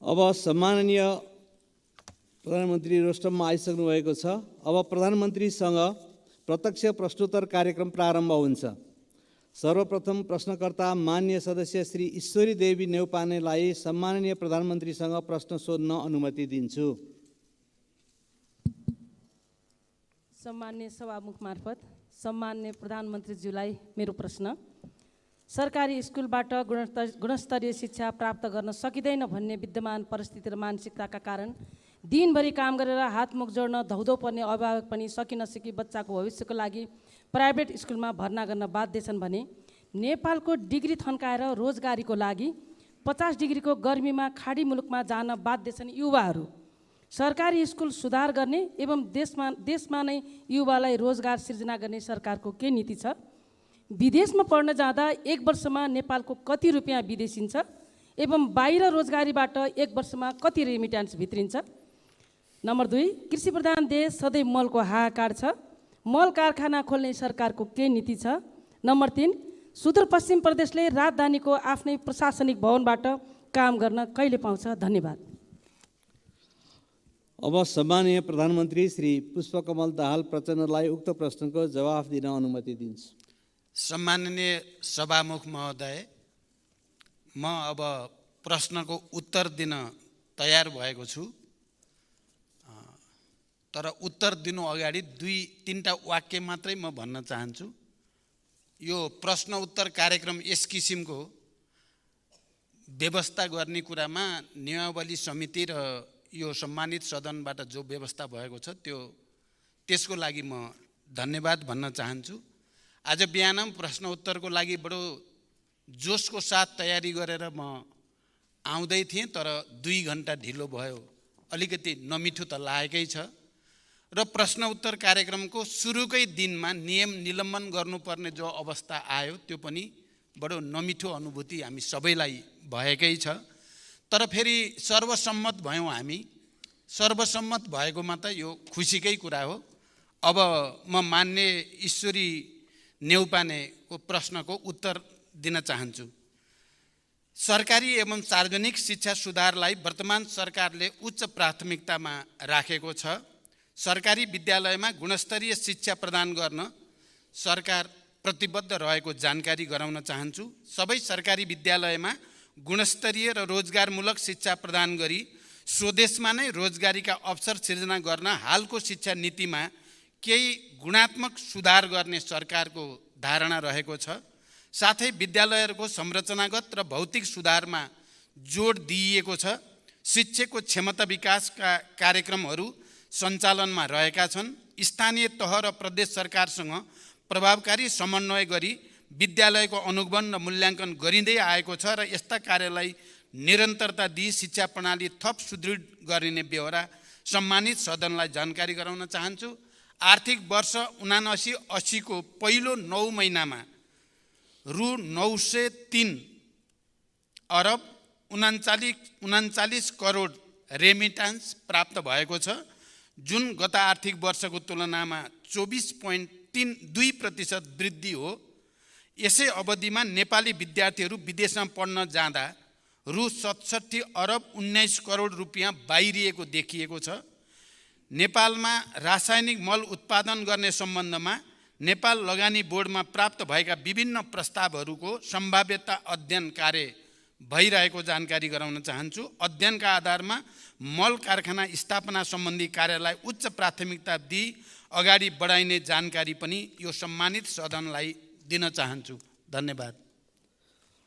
अब सम्माननीय प्रधानमन्त्री रोस्टममा आइसक्नु भएको छ। अब प्रधानमन्त्रीसँग प्रत्यक्ष प्रश्नोत्तर कार्यक्रम प्रारम्भ हुन्छ। सर्वप्रथम प्रश्नकर्ता मान्य सदस्य श्री ईश्वरी देवी नेउपानेलाई सम्माननीय प्रधानमन्त्रीसँग प्रश्न सोध्न अनुमति दिन्छु। सम्मान्य सभामुख मार्फत सम्मान्य प्रधानमन्त्रीज्यूलाई मेरो प्रश्न, सरकारी स्कुलबाट गुणस्तरीय शिक्षा प्राप्त गर्न सकिँदैन भन्ने विद्यमान परिस्थिति र मानसिकताका कारण दिनभरि काम गरेर हातमुख जोड्न धौधौ पर्ने अभिभावक पनि सकि नसकी बच्चाको भविष्यको लागि प्राइभेट स्कुलमा भर्ना गर्न बाध्य छन् भने नेपालको डिग्री थन्काएर रोजगारीको लागि 50 डिग्रीको गर्मीमा खाडी मुलुकमा जान बाध्य छन् युवाहरू। सरकारी स्कुल सुधार गर्ने एवं देशमा नै युवालाई रोजगार सिर्जना गर्ने सरकारको के नीति छ? विदेशमा पढ्न जाँदा 1 वर्षमा नेपालको कति रुपियाँ विदेशिन्छ एवं बाहिर रोजगारीबाट 1 वर्षमा कति रेमिट्यान्स भित्रिन्छ? नम्बर 2, कृषि प्रधान देश सधैँ मलको हाहाकार छ, मल कारखाना खोल्ने सरकारको के नीति छ? नम्बर 3, सुदूरपश्चिम प्रदेशले राजधानीको आफ्नै प्रशासनिक भवनबाट काम गर्न कहिले पाउँछ? धन्यवाद। अब सम्माननीय प्रधानमन्त्री श्री पुष्पकमल दाहाल प्रचण्डलाई उक्त प्रश्नको जवाफ दिन अनुमति दिन्छु। सम्माननीय सभामुख महोदय, म अब प्रश्नको उत्तर दिन तयार भएको छु, तर उत्तर दिनु अगाडि 2-3टा वाक्य मात्रै म भन्न चाहन्छु। यो प्रश्न उत्तर कार्यक्रम यस किसिमको व्यवस्था गर्ने कुरामा नियमावली समिति र यो सम्मानित सदनबाट जो व्यवस्था भएको छ त्यसको लागि म धन्यवाद भन्न चाहन्छु। आज बिहान प्रश्न उत्तरको लागि बडो जोसको साथ तयारी गरेर म आउँदै थिएँ, तर 2 घण्टा ढिलो भयो। अलिकति नमिठो त लागेकै छ र प्रश्न उत्तर कार्यक्रमको सुरुकै दिनमा नियम निलम्बन गर्नुपर्ने जो अवस्था आयो त्यो पनि बडो नमिठो अनुभूति हामी सबैलाई भएकै छ। तर फेरि सर्वसम्मत भयौँ हामी। सर्वसम्मत भएकोमा त यो खुसीकै कुरा हो। अब म मान्य ईश्वरी नेउपानेको प्रश्नको उत्तर दिन चाहन्छु। सरकारी एवं सार्वजनिक शिक्षा सुधारलाई वर्तमान सरकारले उच्च प्राथमिकतामा राखेको छ। सरकारी विद्यालयमा गुणस्तरीय शिक्षा प्रदान गर्न सरकार प्रतिबद्ध रहेको जानकारी गराउन चाहन्छु। सबै सरकारी विद्यालयमा गुणस्तरीय र रोजगारमूलक शिक्षा प्रदान गरी स्वदेशमा नै रोजगारीका अवसर सिर्जना गर्न हालको शिक्षा नीतिमा केही गुणात्मक सुधार गर्ने सरकारको धारणा रहेको छ। साथै विद्यालयहरूको संरचनागत र भौतिक सुधारमा जोड दिइएको छ। शिक्षकको क्षमता विकासका कार्यक्रमहरू सञ्चालनमा रहेका छन्। स्थानीय तह र प्रदेश सरकारसँग प्रभावकारी समन्वय गरी विद्यालयको अनुगमन र मूल्याङ्कन गरिँदै आएको छ र यस्ता कार्यलाई निरन्तरता दिई शिक्षा प्रणाली थप सुदृढ गरिने बेहोरा सम्मानित सदनलाई जानकारी गराउन चाहन्छु। आर्थिक वर्ष 79-80 को पहिलो 9 महिनामा रु 903 अरब 39 करोड रेमिट्यान्स प्राप्त भएको छ, जुन गत आर्थिक वर्षको तुलनामा 24.2% वृद्धि हो। यसै अवधिमा नेपाली विद्यार्थीहरू विदेशमा पढ्न जाँदा रु 67 अरब 19 करोड रुपियाँ बाहिरिएको देखिएको छ। नेपालमा रासायनिक मल उत्पादन गर्ने सम्बन्धमा नेपाल लगानी बोर्डमा प्राप्त भएका विभिन्न प्रस्तावहरूको सम्भाव्यता अध्ययन कार्य भइरहेको जानकारी गराउन चाहन्छु। अध्ययनका आधारमा मल कारखाना स्थापना सम्बन्धी कार्यलाई उच्च प्राथमिकता दिई अगाडि बढाइने जानकारी पनि यो सम्मानित सदनलाई दिन चाहन्छु। धन्यवाद।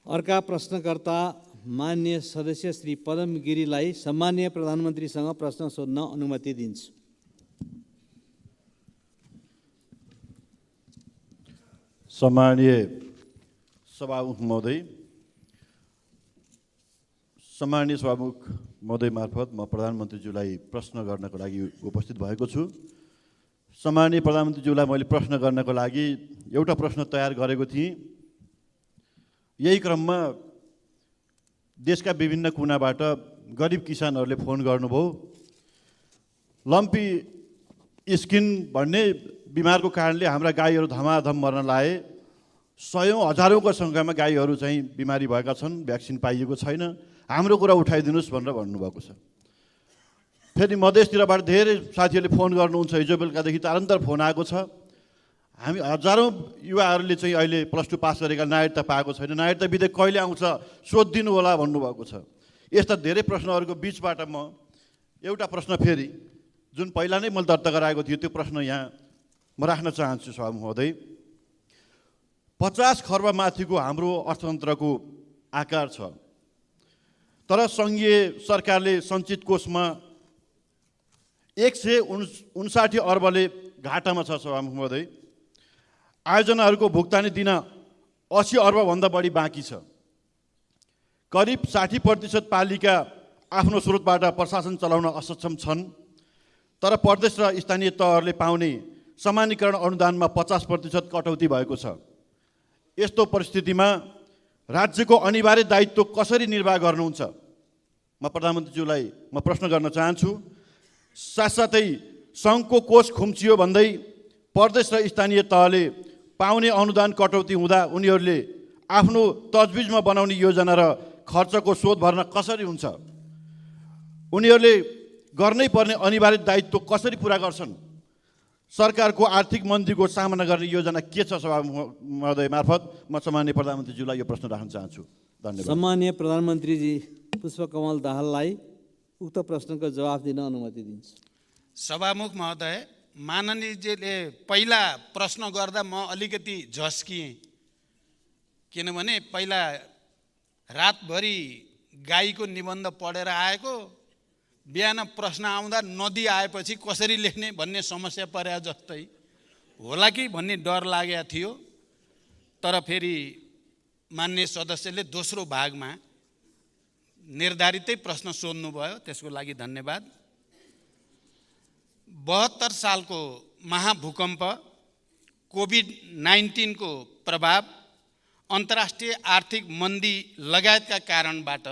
अर्का प्रश्नकर्ता मान्य सदस्य श्री पदम गिरीलाई सम्मान्य प्रधानमन्त्रीसँग प्रश्न सोध्न अनुमति दिन्छु। सम्माननीय सभामुख महोदय, सम्माननीय सभामुख महोदय मार्फत म प्रधानमन्त्रीज्यूलाई प्रश्न गर्नको लागि उपस्थित भएको छु। सम्माननीय प्रधानमन्त्रीज्यूलाई मैले प्रश्न गर्नको लागि एउटा प्रश्न तयार गरेको थिएँ। यही क्रममा देशका विभिन्न कुनाबाट गरिब किसानहरूले फोन गर्नुभयो। लम्पी स्किन भन्ने बिमारको कारणले हाम्रा गाईहरू धमाधम मर्न लागे। 100 हजारौंको सङ्ख्यामा गाईहरू चाहिँ बिमारी भएका छन्, भ्याक्सिन पाइएको छैन। हाम्रो कुरा उठाइदिनुहोस् भनेर भन्नुभएको छ। फेरि मधेसतिरबाट धेरै साथीहरूले फोन गर्नुहुन्छ, हिजो बेलुकादेखि तारन्तर फोन आएको छ। हामी हजारौँ युवाहरूले चाहिँ अहिले +2 पास गरेका नागरिकता पाएको छैन, नागरिकता विधेयक कहिले आउँछ सोधिदिनु होला भन्नुभएको छ। यस्ता धेरै प्रश्नहरूको बिचबाट म एउटा प्रश्न फेरि जुन पहिला नै मैले दर्ता गराएको थियो त्यो प्रश्न यहाँ म राख्न चाहन्छु सभामुख महोदय। 50 खर्ब माथिको हाम्रो अर्थतन्त्रको आकार छ, तर सङ्घीय सरकारले सञ्चित कोषमा 159 अर्बले घाटामा छ सभामुख महोदय। आयोजनाहरूको भुक्तानी दिन 80 अर्बभन्दा बढी बाँकी छ। करिब 60% पालिका आफ्नो स्रोतबाट प्रशासन चलाउन असक्षम छन्, तर प्रदेश र स्थानीय तहहरूले पाउने सामान्यीकरण अनुदानमा 50% कटौती भएको छ। यस्तो परिस्थितिमा राज्यको अनिवार्य दायित्व कसरी निर्वाह गर्नुहुन्छ? म प्रधानमन्त्रीज्यूलाई म प्रश्न गर्न चाहन्छु। साथसाथै सङ्घको कोष खुम्चियो भन्दै प्रदेश र स्थानीय तहले पाउने अनुदान कटौती हुँदा उनीहरूले आफ्नो तजबिजमा बनाउने योजना र खर्चको स्रोत भर्न कसरी हुन्छ? उनीहरूले गर्नै पर्ने अनिवार्य दायित्व कसरी पुरा गर्छन्? सरकारको आर्थिक मन्दीको सामना गर्ने योजना के छ? सभामुख महोदय मार्फत म सम्माननीय प्रधानमन्त्रीज्यूलाई यो प्रश्न राख्न चाहन्छु। धन्यवाद। सम्माननीय प्रधानमन्त्रीजी पुष्पकमल दाहाललाई उक्त प्रश्नको जवाफ दिन अनुमति दिन्छु। सभामुख महोदय, माननीयजीले पहिला प्रश्न गर्दा म अलिकति झस्किएँ, किनभने पहिला रातभरि गाईको निबन्ध पढेर आएको, बिहान प्रश्न आउँदा नदी आएपछि कसरी लेख्ने भन्ने समस्या परे जस्तै होला कि भन्ने डर लागेको थियो। तर फेरि माननीय सदस्यले दोस्रो भागमा निर्धारितै प्रश्न सोध्नुभयो, त्यसको लागि धन्यवाद। 72 सालको महाभूकम्प, कोभिड-19 को प्रभाव, अन्तर्राष्ट्रिय आर्थिक मन्दी लगायतका कारणबाट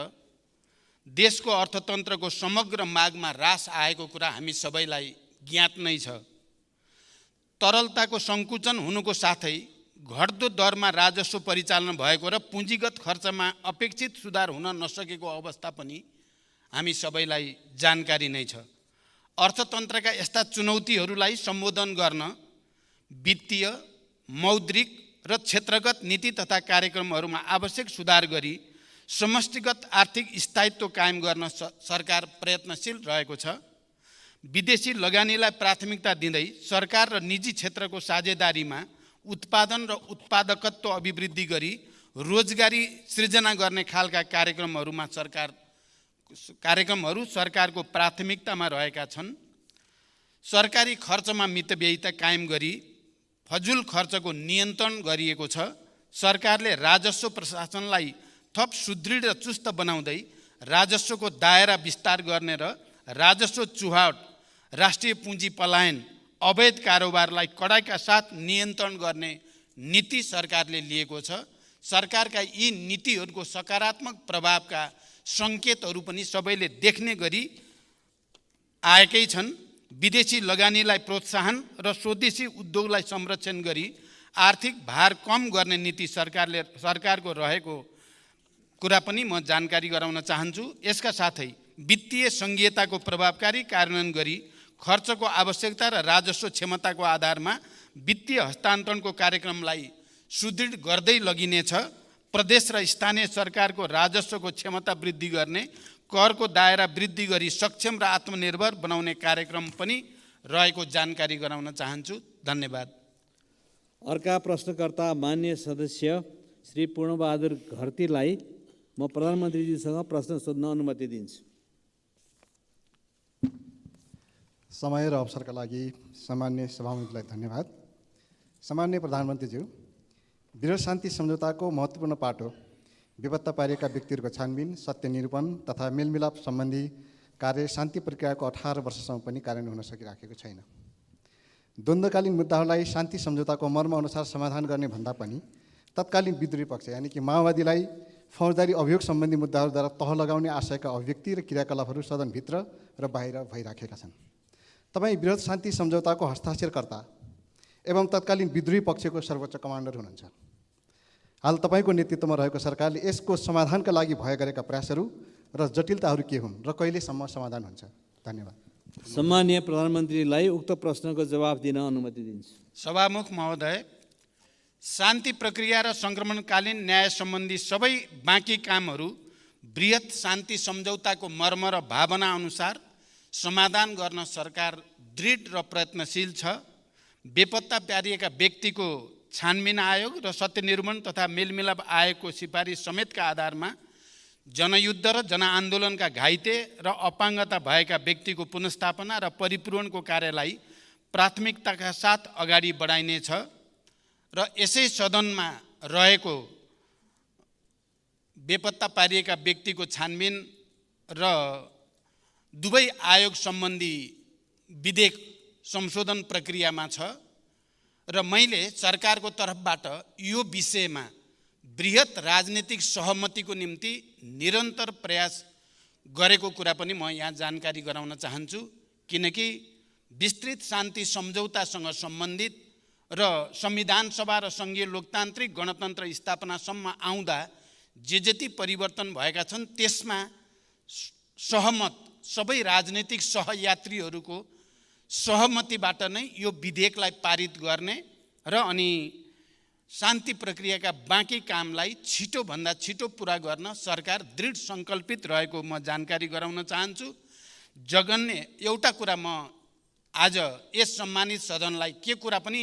देशको अर्थतन्त्रको समग्र मागमा ह्रास आएको कुरा हामी सबैलाई ज्ञात नै छ। तरलताको सङ्कुचन हुनुको साथै घट्दो दरमा राजस्व परिचालन भएको र पुँजीगत खर्चमा अपेक्षित सुधार हुन नसकेको अवस्था पनि हामी सबैलाई जानकारी नै छ। अर्थतन्त्रका यस्ता चुनौतीहरूलाई सम्बोधन गर्न वित्तीय, मौद्रिक र क्षेत्रगत नीति तथा कार्यक्रमहरूमा आवश्यक सुधार गरी समष्टिगत आर्थिक स्थायित्व कायम गर्न सरकार प्रयत्नशील रहेको छ। विदेशी लगानीलाई प्राथमिकता दिँदै सरकार र निजी क्षेत्रको साझेदारीमा उत्पादन र उत्पादकत्व अभिवृद्धि गरी रोजगारी सृजना गर्ने खालका कार्यक्रमहरू सरकारको प्राथमिकतामा रहेका छन्। सरकारी खर्चमा मितव्ययिता कायम गरी फजुल खर्चको नियन्त्रण गरिएको छ। सरकारले राजस्व प्रशासनलाई थप सुदृढ र चुस्त बनाउँदै राजस्वको दायरा विस्तार गर्ने र राजस्व चुहावट, राष्ट्रिय पुँजी पलायन, अवैध कारोबारलाई कडाइका साथ नियन्त्रण गर्ने नीति सरकारले लिएको छ। सरकारका यी नीतिहरूको सकारात्मक प्रभावका सङ्केतहरू पनि सबैले देख्ने गरी आएकै छन्। विदेशी लगानीलाई प्रोत्साहन र स्वदेशी उद्योगलाई संरक्षण गरी आर्थिक भार कम गर्ने नीति सरकारको रहेको कुरा पनि म जानकारी गराउन चाहन्छु। यसका साथै वित्तीय सङ्घीयताको प्रभावकारी कार्यान्वयन गरी खर्चको आवश्यकता र राजस्व क्षमताको आधारमा वित्तीय हस्तान्तरणको कार्यक्रमलाई सुदृढ गर्दै लगिनेछ। प्रदेश र स्थानीय सरकारको राजस्वको क्षमता वृद्धि गर्ने, करको दायरा वृद्धि गरी सक्षम र आत्मनिर्भर बनाउने कार्यक्रम पनि रहेको जानकारी गराउन चाहन्छु। धन्यवाद। अर्का प्रश्नकर्ता माननीय सदस्य श्री पूर्णबहादुर घरतीलाई म प्रधानमन्त्रीजीसँग प्रश्न सोध्न अनुमति दिन्छु। समय र अवसरका लागि सम्माननीय सभामुखलाई धन्यवाद। सम्माननीय प्रधानमन्त्रीज्यू, वृहत शान्ति सम्झौताको महत्त्वपूर्ण पाटो बेपत्ता पारिएका व्यक्तिहरूको छानबिन, सत्य निरूपण तथा मेलमिलाप सम्बन्धी कार्य शान्ति प्रक्रियाको 18 वर्षसम्म पनि कार्यान्वयन हुन सकिराखेको छैन। द्वन्द्वकालीन मुद्दाहरूलाई शान्ति सम्झौताको मर्मअनुसार समाधान गर्ने भन्दा पनि तत्कालीन विद्रोही पक्ष यानि कि माओवादीलाई फौजदारी अभियोग सम्बन्धी मुद्दाहरूद्वारा तह लगाउने आशयका अभिव्यक्ति र क्रियाकलापहरू सदनभित्र र बाहिर भइराखेका छन्। तपाईँ वृहत शान्ति सम्झौताको हस्ताक्षरकर्ता एवं तत्कालीन विद्रोही पक्षको सर्वोच्च कमान्डर हुनुहुन्छ। हाल तपाईँको नेतृत्वमा रहेको सरकारले यसको समाधानका लागि भए गरेका प्रयासहरू र जटिलताहरू के हुन् र कहिलेसम्म समाधान हुन्छ? धन्यवाद। सम्माननीय प्रधानमन्त्रीलाई उक्त प्रश्नको जवाफ दिन अनुमति दिन्छु। सभामुख महोदय, शान्ति प्रक्रिया र सङ्क्रमणकालीन न्याय सम्बन्धी सबै बाँकी कामहरू बृहत शान्ति सम्झौताको मर्म र भावना अनुसार समाधान गर्न सरकार दृढ र प्रयत्नशील छ। बेपत्ता पारिएका व्यक्तिको छानबिन आयोग र सत्यनिर्माण तथा मेलमिलाप आयोगको सिफारिस समेतका आधारमा जनयुद्ध र जनआन्दोलनका घाइते र अपाङ्गता भएका व्यक्तिको पुनर्स्थापना र परिपूरणको कार्यलाई प्राथमिकताका साथ अगाडि बढाइनेछ र यसै सदनमा रहेको बेपत्ता पारिएका व्यक्तिको छानबिन र दुवै आयोग सम्बन्धी विधेयक संशोधन प्रक्रियामा छ र मैले सरकारको तर्फबाट यो विषयमा बृहत राजनीतिक सहमतिको निम्ति निरन्तर प्रयास गरेको कुरा पनि म यहाँ जानकारी गराउन चाहन्छु, किनकि विस्तृत शान्ति सम्झौतासँग सम्बन्धित र संविधान सभा र सङ्घीय लोकतान्त्रिक गणतन्त्र स्थापनासम्म आउँदा जे जति परिवर्तन भएका छन् त्यसमा सहमत सबै राजनीतिक सहयात्रीहरूको सहमतिबाट नै यो विधेयकलाई पारित गर्ने र अनि शान्ति प्रक्रियाका बाँकी कामलाई छिटोभन्दा छिटो पुरा गर्न सरकार दृढ सङ्कल्पित रहेको म जानकारी गराउन चाहन्छु। जगन्य एउटा कुरा म आज यस सम्मानित सदनलाई के कुरा पनि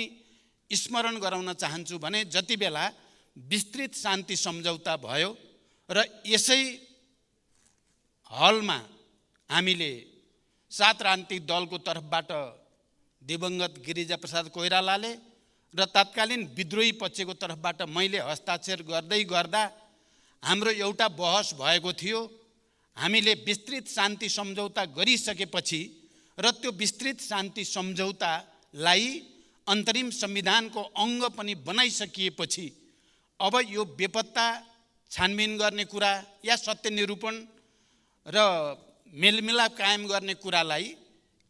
स्मरण गराउन चाहन्छु भने जति बेला विस्तृत शान्ति सम्झौता भयो र यसै हलमा हामीले 7 राजनीतिक दलको तर्फबाट दिवंगत गिरिजाप्रसाद कोइरालाले र तत्कालीन विद्रोही पक्षको तर्फबाट मैले हस्ताक्षर गर्दै गर्दा हाम्रो एउटा बहस भएको थियो। हामीले विस्तृत शान्ति सम्झौता गरिसकेपछि र त्यो विस्तृत शान्ति सम्झौतालाई अन्तरिम संविधानको अङ्ग पनि बनाइसकिएपछि अब यो बेपत्ता छानबिन गर्ने कुरा या सत्य निरूपण र मेलमिलाप कायम गर्ने कुरालाई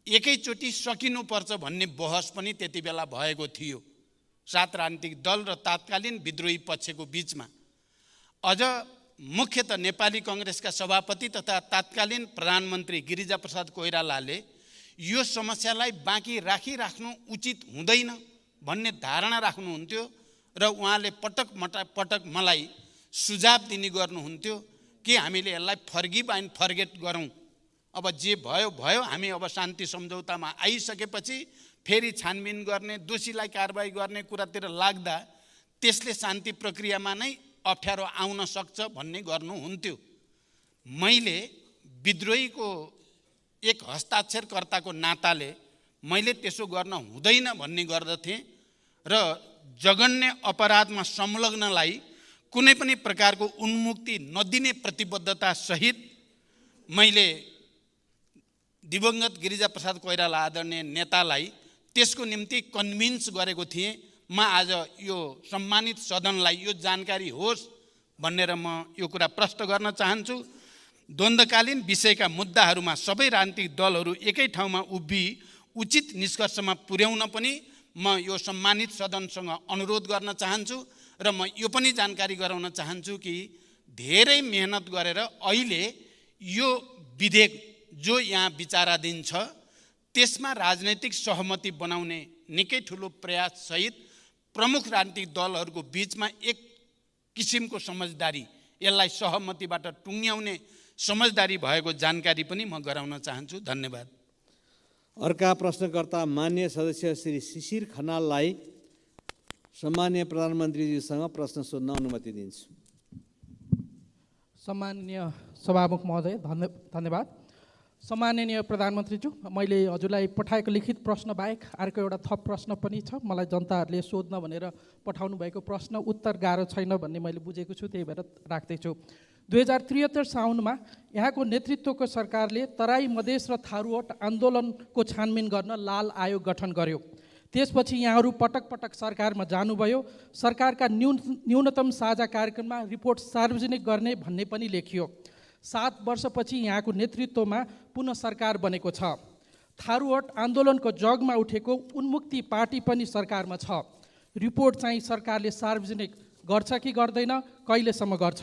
एकैचोटि सकिनुपर्छ भन्ने बहस पनि त्यति बेला भएको थियो 7 राजनीतिक दल र तत्कालीन विद्रोही पक्षको बीचमा। अझ मुख्यतः नेपाली कांग्रेसका सभापति तथा तत्कालीन प्रधानमन्त्री गिरिजाप्रसाद कोइरालाले यो समस्यालाई बाँकी राखिराख्नु उचित हुँदैन भन्ने धारणा राख्नुहुन्थ्यो र उहाँले पटक मलाई सुझाव दिने गर्नुहुन्थ्यो कि हामीले यसलाई फर्गिभ एन्ड फर्गेट गरौँ। अब जे भयो भयो, हामी अब शान्ति सम्झौतामा आइसकेपछि फेरि छानबिन गर्ने, दोषीलाई कारबाही गर्ने कुरातिर लाग्दा त्यसले शान्ति प्रक्रियामा नै अप्ठ्यारो आउन सक्छ भन्ने गर्नुहुन्थ्यो। मैले विद्रोहीको एक हस्ताक्षरकर्ताको नाताले मैले त्यसो गर्न हुँदैन भन्ने गर्दथेँ र जघन्य अपराधमा संलग्नलाई कुनै पनि प्रकारको उन्मुक्ति नदिने प्रतिबद्धता सहित मैले दिवंगत गिरिजाप्रसाद कोइराला आदरणीय नेतालाई त्यसको निम्ति कन्भिन्स गरेको थिएँ। म आज यो सम्मानित सदनलाई यो जानकारी होस् भनेर म यो कुरा प्रश्न गर्न चाहन्छु। द्वन्द्वकालीन विषयका मुद्दाहरूमा सबै राजनीतिक दलहरू एकै ठाउँमा उभिई उचित निष्कर्षमा पुर्याउन पनि म यो सम्मानित सदनसँग अनुरोध गर्न चाहन्छु र म यो पनि जानकारी गराउन चाहन्छु कि धेरै मेहनत गरेर अहिले यो विधेयक जो यहाँ विचाराधीन छ त्यसमा राजनैतिक सहमति बनाउने निकै ठुलो प्रयास सहित प्रमुख राजनीतिक दलहरूको बीचमा एक किसिमको समझदारी, यसलाई सहमतिबाट टुङ्ग्याउने समझदारी भएको जानकारी पनि म गराउन चाहन्छु। धन्यवाद। अर्का प्रश्नकर्ता मान्य सदस्य श्री शिशिर खनाललाई सम्मान्य प्रधानमन्त्रीजीसँग प्रश्न सोध्न अनुमति दिन्छु। सम्माननीय सभामुख महोदय, धन्यवाद। सम्माननीय प्रधानमन्त्रीज्यू, मैले हजुरलाई पठाएको लिखित प्रश्न बाहेक अर्को एउटा थप प्रश्न पनि छ। मलाई जनताहरूले सोध्न भनेर पठाउनु भएको प्रश्न उत्तर गाह्रो छैन भन्ने मैले बुझेको छु, त्यही भएर राख्दैछु। 2073 साउनमा यहाँको नेतृत्वको सरकारले तराई मधेस र थारूवट आन्दोलनको छानबिन गर्न लाल आयोग गठन गर्यो। त्यसपछि यहाँहरू पटक पटक सरकारमा जानुभयो। सरकारका न्यूनतम साझा कार्यक्रममा रिपोर्ट सार्वजनिक गर्ने भन्ने पनि लेखियो। 7 वर्षपछि यहाँको नेतृत्वमा पुनः सरकार बनेको छ। थारूवट आन्दोलनको जगमा उठेको उन्मुक्ति पार्टी पनि सरकारमा छ। रिपोर्ट चाहिँ सरकारले सार्वजनिक गर्छ कि गर्दैन, कहिलेसम्म गर्छ?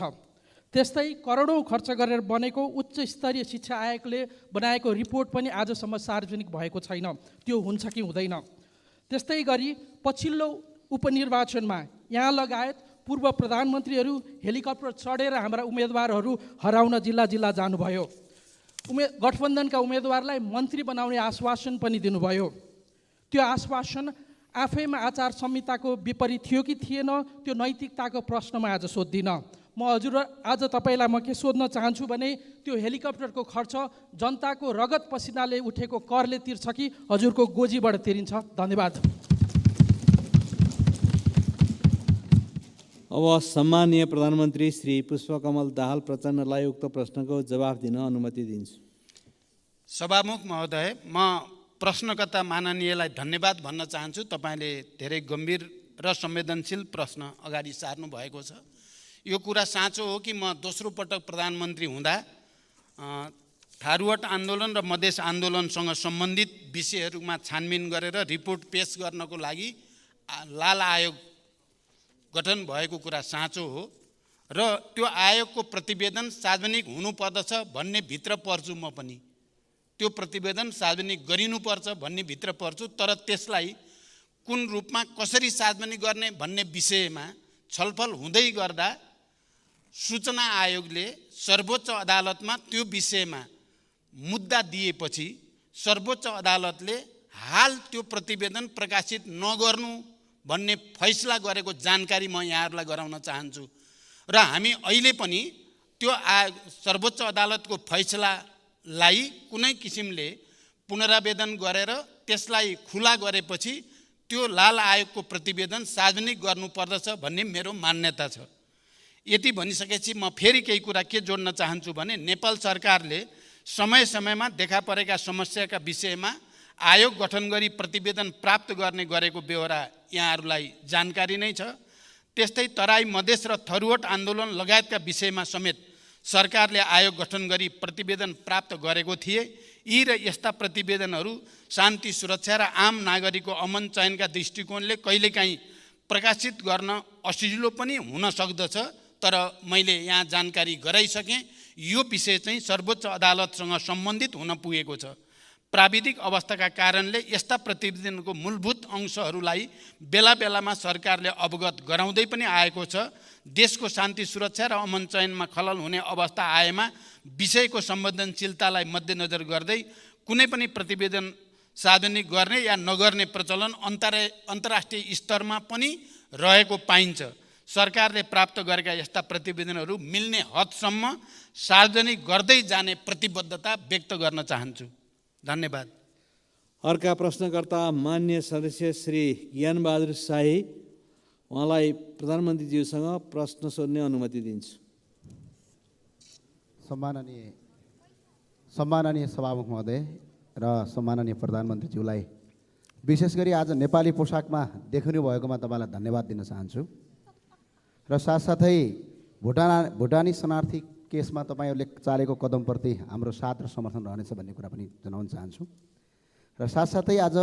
त्यस्तै करोडौँ खर्च गरेर बनेको उच्च स्तरीय शिक्षा आयोगले बनाएको रिपोर्ट पनि आजसम्म सार्वजनिक भएको छैन। त्यो हुन्छ कि हुँदैन? त्यस्तै गरी पछिल्लो उपनिर्वाचनमा यहाँ लगायत पूर्व प्रधानमन्त्रीहरू हेलिकप्टर चढेर हाम्रा उम्मेदवारहरू हराउन जिल्ला जिल्ला जानुभयो। गठबन्धनका उम्मेदवारलाई मन्त्री बनाउने आश्वासन पनि दिनुभयो। त्यो आश्वासन आफैमा आचार संहिताको विपरीत थियो कि थिएन, त्यो नैतिकताको प्रश्न म आज सोध्दिनँ। म आज तपाईँलाई म के सोध्न चाहन्छु भने त्यो हेलिकप्टरको खर्च जनताको रगत पसिनाले उठेको करले तिर्छ कि हजुरको गोजीबाट तिरिन्छ? धन्यवाद। अब सम्माननीय प्रधानमन्त्री श्री पुष्पकमल दाहाल प्रचण्डलाई उक्त प्रश्नको जवाफ दिन अनुमति दिन्छु। सभामुख महोदय, म प्रश्नकर्ता माननीयलाई धन्यवाद भन्न चाहन्छु। तपाईँले धेरै गम्भीर र संवेदनशील प्रश्न अगाडि सार्नु भएको छ। यो कुरा साँचो हो कि म दोस्रो पटक प्रधानमन्त्री हुँदा थारुवट आन्दोलन र मधेस आन्दोलनसँग सम्बन्धित विषयहरूमा छानबिन गरेर रिपोर्ट पेश गर्नको लागि लाल आयोग गठन भएको कुरा साँचो हो र त्यो आयोगको प्रतिवेदन सार्वजनिक हुनुपर्दछ भन्ने भित्र पर्छु। म पनि त्यो प्रतिवेदन सार्वजनिक गरिनुपर्छ भन्ने भित्र पर्छु। तर त्यसलाई कुन रूपमा कसरी सार्वजनिक गर्ने भन्ने विषयमा छलफल हुँदै गर्दा सूचना आयोगले सर्वोच्च अदालतमा त्यो विषयमा मुद्दा दिएपछि सर्वोच्च अदालतले हाल त्यो प्रतिवेदन प्रकाशित नगर्नु भन्ने फैसला गरेको जानकारी म यहाँहरूलाई गराउन चाहन्छु। र हामी अहिले पनि त्यो सर्वोच्च अदालतको फैसलालाई कुनै किसिमले पुनरावेदन गरेर त्यसलाई खुला गरेपछि त्यो लाल आयोगको प्रतिवेदन सार्वजनिक गर्नुपर्दछ भन्ने मेरो मान्यता छ। यति भनिसकेपछि म फेरि केही कुरा के जोड्न चाहन्छु भने नेपाल सरकारले समय समयमा देखा परेका समस्याका विषयमा आयोग गठन गरी प्रतिवेदन प्राप्त गर्ने गरेको बेहोरा यहाँहरूलाई जानकारी नै छ। त्यस्तै तराई मधेस र थरुवट आन्दोलन लगायतका विषयमा समेत सरकारले आयोग गठन गरी प्रतिवेदन प्राप्त गरेको थिए। यी र यस्ता प्रतिवेदनहरू शान्ति सुरक्षा र आम नागरिकको अमन चयनका दृष्टिकोणले कहिलेकाहीँ प्रकाशित गर्न असजिलो पनि हुन सक्दछ। तर मैले यहाँ जानकारी गराइसकेँ, यो विषय चाहिँ सर्वोच्च अदालतसँग सम्बन्धित हुन पुगेको छ। प्राविधिक अवस्थाका कारणले यस्ता प्रतिवेदनको मूलभूत अंशहरूलाई बेला बेलामा सरकारले अवगत गराउँदै पनि आएको छ। देशको शान्ति सुरक्षा र अमन चयनमा खलल हुने अवस्था आएमा विषयको संवेदनशीलतालाई मध्यनजर गर्दै कुनै पनि प्रतिवेदन सार्वजनिक गर्ने या नगर्ने प्रचलन अन्तर्राष्ट्रिय स्तरमा पनि रहेको पाइन्छ। सरकारले प्राप्त गरेका यस्ता प्रतिवेदनहरू मिल्ने हदसम्म सार्वजनिक गर्दै जाने प्रतिबद्धता व्यक्त गर्न चाहन्छु। धन्यवाद। अर्का प्रश्नकर्ता मान्य सदस्य श्री ज्ञानबहादुर शाही, उहाँलाई प्रधानमन्त्रीज्यूसँग प्रश्न सोध्ने अनुमति दिन्छु। सम्माननीय सभामुख महोदय र सम्माननीय प्रधानमन्त्रीज्यूलाई विशेष गरी आज नेपाली पोसाकमा देखिनु भएकोमा तपाईँलाई धन्यवाद दिन चाहन्छु। र साथसाथै भुटानी शरणार्थी केसमा तपाईँहरूले चालेको कदमप्रति हाम्रो साथ र समर्थन रहनेछ भन्ने कुरा पनि जनाउन चाहन्छु। र साथसाथै आज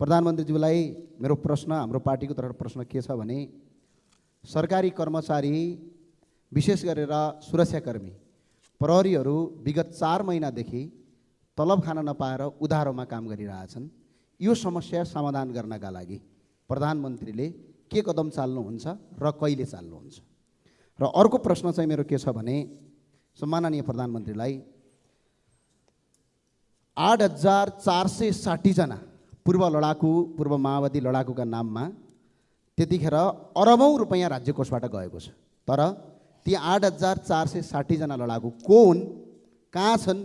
प्रधानमन्त्रीज्यूलाई मेरो प्रश्न, हाम्रो पार्टीको तर्फबाट प्रश्न के छ भने सरकारी कर्मचारी विशेष गरेर सुरक्षाकर्मी प्रहरीहरू विगत 4 महिनादेखि तलब खान नपाएर उधारोमा काम गरिरहेछन्। यो समस्या समाधान गर्नका लागि प्रधानमन्त्रीले के कदम चाल्नुहुन्छ र कहिले चाल्नुहुन्छ? र अर्को प्रश्न चाहिँ मेरो के छ भने सम्माननीय प्रधानमन्त्रीलाई 8,460 जना पूर्व माओवादी लडाकुका नाममा त्यतिखेर अरबौं रुपैयाँ राज्य कोषबाट गएको छ। तर ती 8,460 जना लडाकु को हुन्, कहाँ छन्,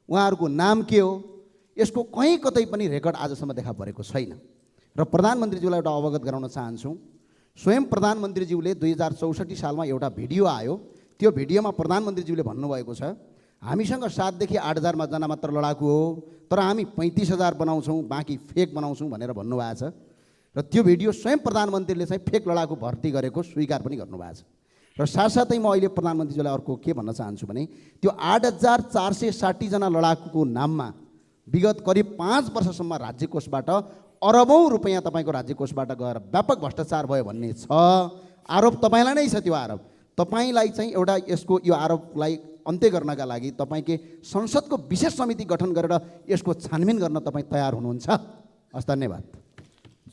उहाँहरूको नाम के हो, यसको कहीँ कतै पनि रेकर्ड आजसम्म देखा परेको छैन। र प्रधानमन्त्रीज्यूलाई एउटा अवगत गराउन चाहन्छु, स्वयं प्रधानमन्त्रीज्यूले 2064 सालमा एउटा भिडियो आयो। त्यो भिडियोमा प्रधानमन्त्रीज्यूले भन्नुभएको छ हामीसँग 7 देखि 8,000 जना मात्र लडाकु हो, तर हामी 35,000 बनाउँछौँ, बाँकी फेक बनाउँछौँ भनेर भन्नुभएको छ। र त्यो भिडियो स्वयं प्रधानमन्त्रीले चाहिँ फेक लडाकु भर्ती गरेको स्वीकार पनि गर्नुभएको छ। र साथसाथै म अहिले प्रधानमन्त्रीज्यूलाई अर्को के भन्न चाहन्छु भने त्यो 8,460 जना लडाकुको नाममा विगत करिब 5 वर्षसम्म राज्य कोषबाट अरबौं रुपैयाँ तपाईँको राज्य कोषबाट गएर व्यापक भ्रष्टाचार भयो भन्ने छ। आरोप तपाईँलाई नै छ त्यो आरोप। तपाईँलाई चाहिँ एउटा यसको यो आरोपलाई अन्त्य गर्नका लागि तपाईँकै संसदको विशेष समिति गठन गरेर यसको छानबिन गर्न तपाईँ तयार हुनुहुन्छ? हस्, धन्यवाद।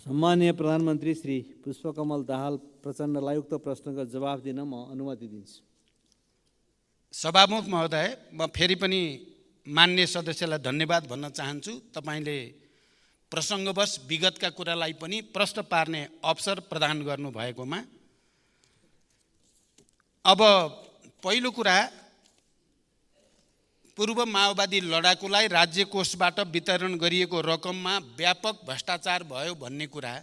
सम्माननीय प्रधानमन्त्री श्री पुष्पकमल दाहाल प्रचण्डलाई उक्त प्रश्नको जवाफ दिन म अनुमति दिन्छु। सभामुख महोदय, म फेरि पनि मान्य सदस्यलाई धन्यवाद भन्न चाहन्छु। तपाईँले प्रसङ्गवश विगतका कुरालाई पनि प्रश्न पार्ने अवसर प्रदान गर्नुभएकोमा। अब पहिलो कुरा, पूर्व माओवादी लडाकुलाई राज्य कोषबाट वितरण गरिएको रकममा व्यापक भ्रष्टाचार भयो भन्ने कुरा,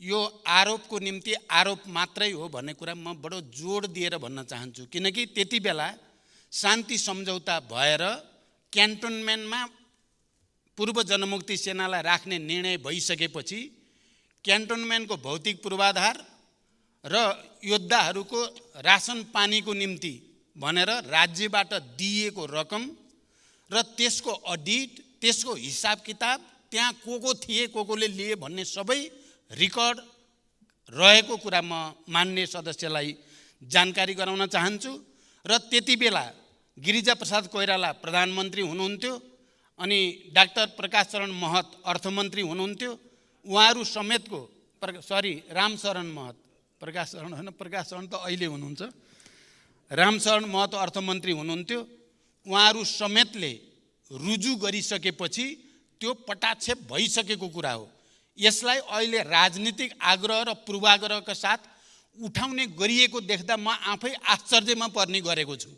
यो आरोपको निम्ति आरोप मात्रै हो भन्ने कुरा म बडो जोड दिएर भन्न चाहन्छु। किनकि त्यति बेला शान्ति सम्झौता भएर क्यान्टोनमेन्टमा पूर्व जनमुक्ति सेनालाई राख्ने निर्णय भइसकेपछि क्यान्टोनमेन्टको भौतिक पूर्वाधार र योद्धाहरूको रासन पानीको निम्ति भनेर राज्यबाट दिइएको रकम र त्यसको अडिट, त्यसको हिसाब किताब, त्यहाँ को थिए, कोले लिए भन्ने सबै रिकर्ड रहेको कुरा म मान्य सदस्यलाई जानकारी गराउन चाहन्छु। र त्यति बेला गिरिजाप्रसाद कोइराला प्रधानमन्त्री हुनुहुन्थ्यो अनि डाक्टर प्रकाश शरण महत अर्थमन्त्री हुनुहुन्थ्यो। उहाँहरू समेतको रामशरण महत, प्रकाश शरण होइन, प्रकाश शरण त अहिले हुनुहुन्छ, रामशरण महत अर्थमन्त्री हुनुहुन्थ्यो। उहाँहरू समेतले रुजु गरिसकेपछि त्यो पटाक्षेप भइसकेको कुरा हो। यसलाई अहिले राजनीतिक आग्रह र पूर्वाग्रहका साथ उठाउने गरिएको देख्दा म आफै आश्चर्यमा पर्ने गरेको छु।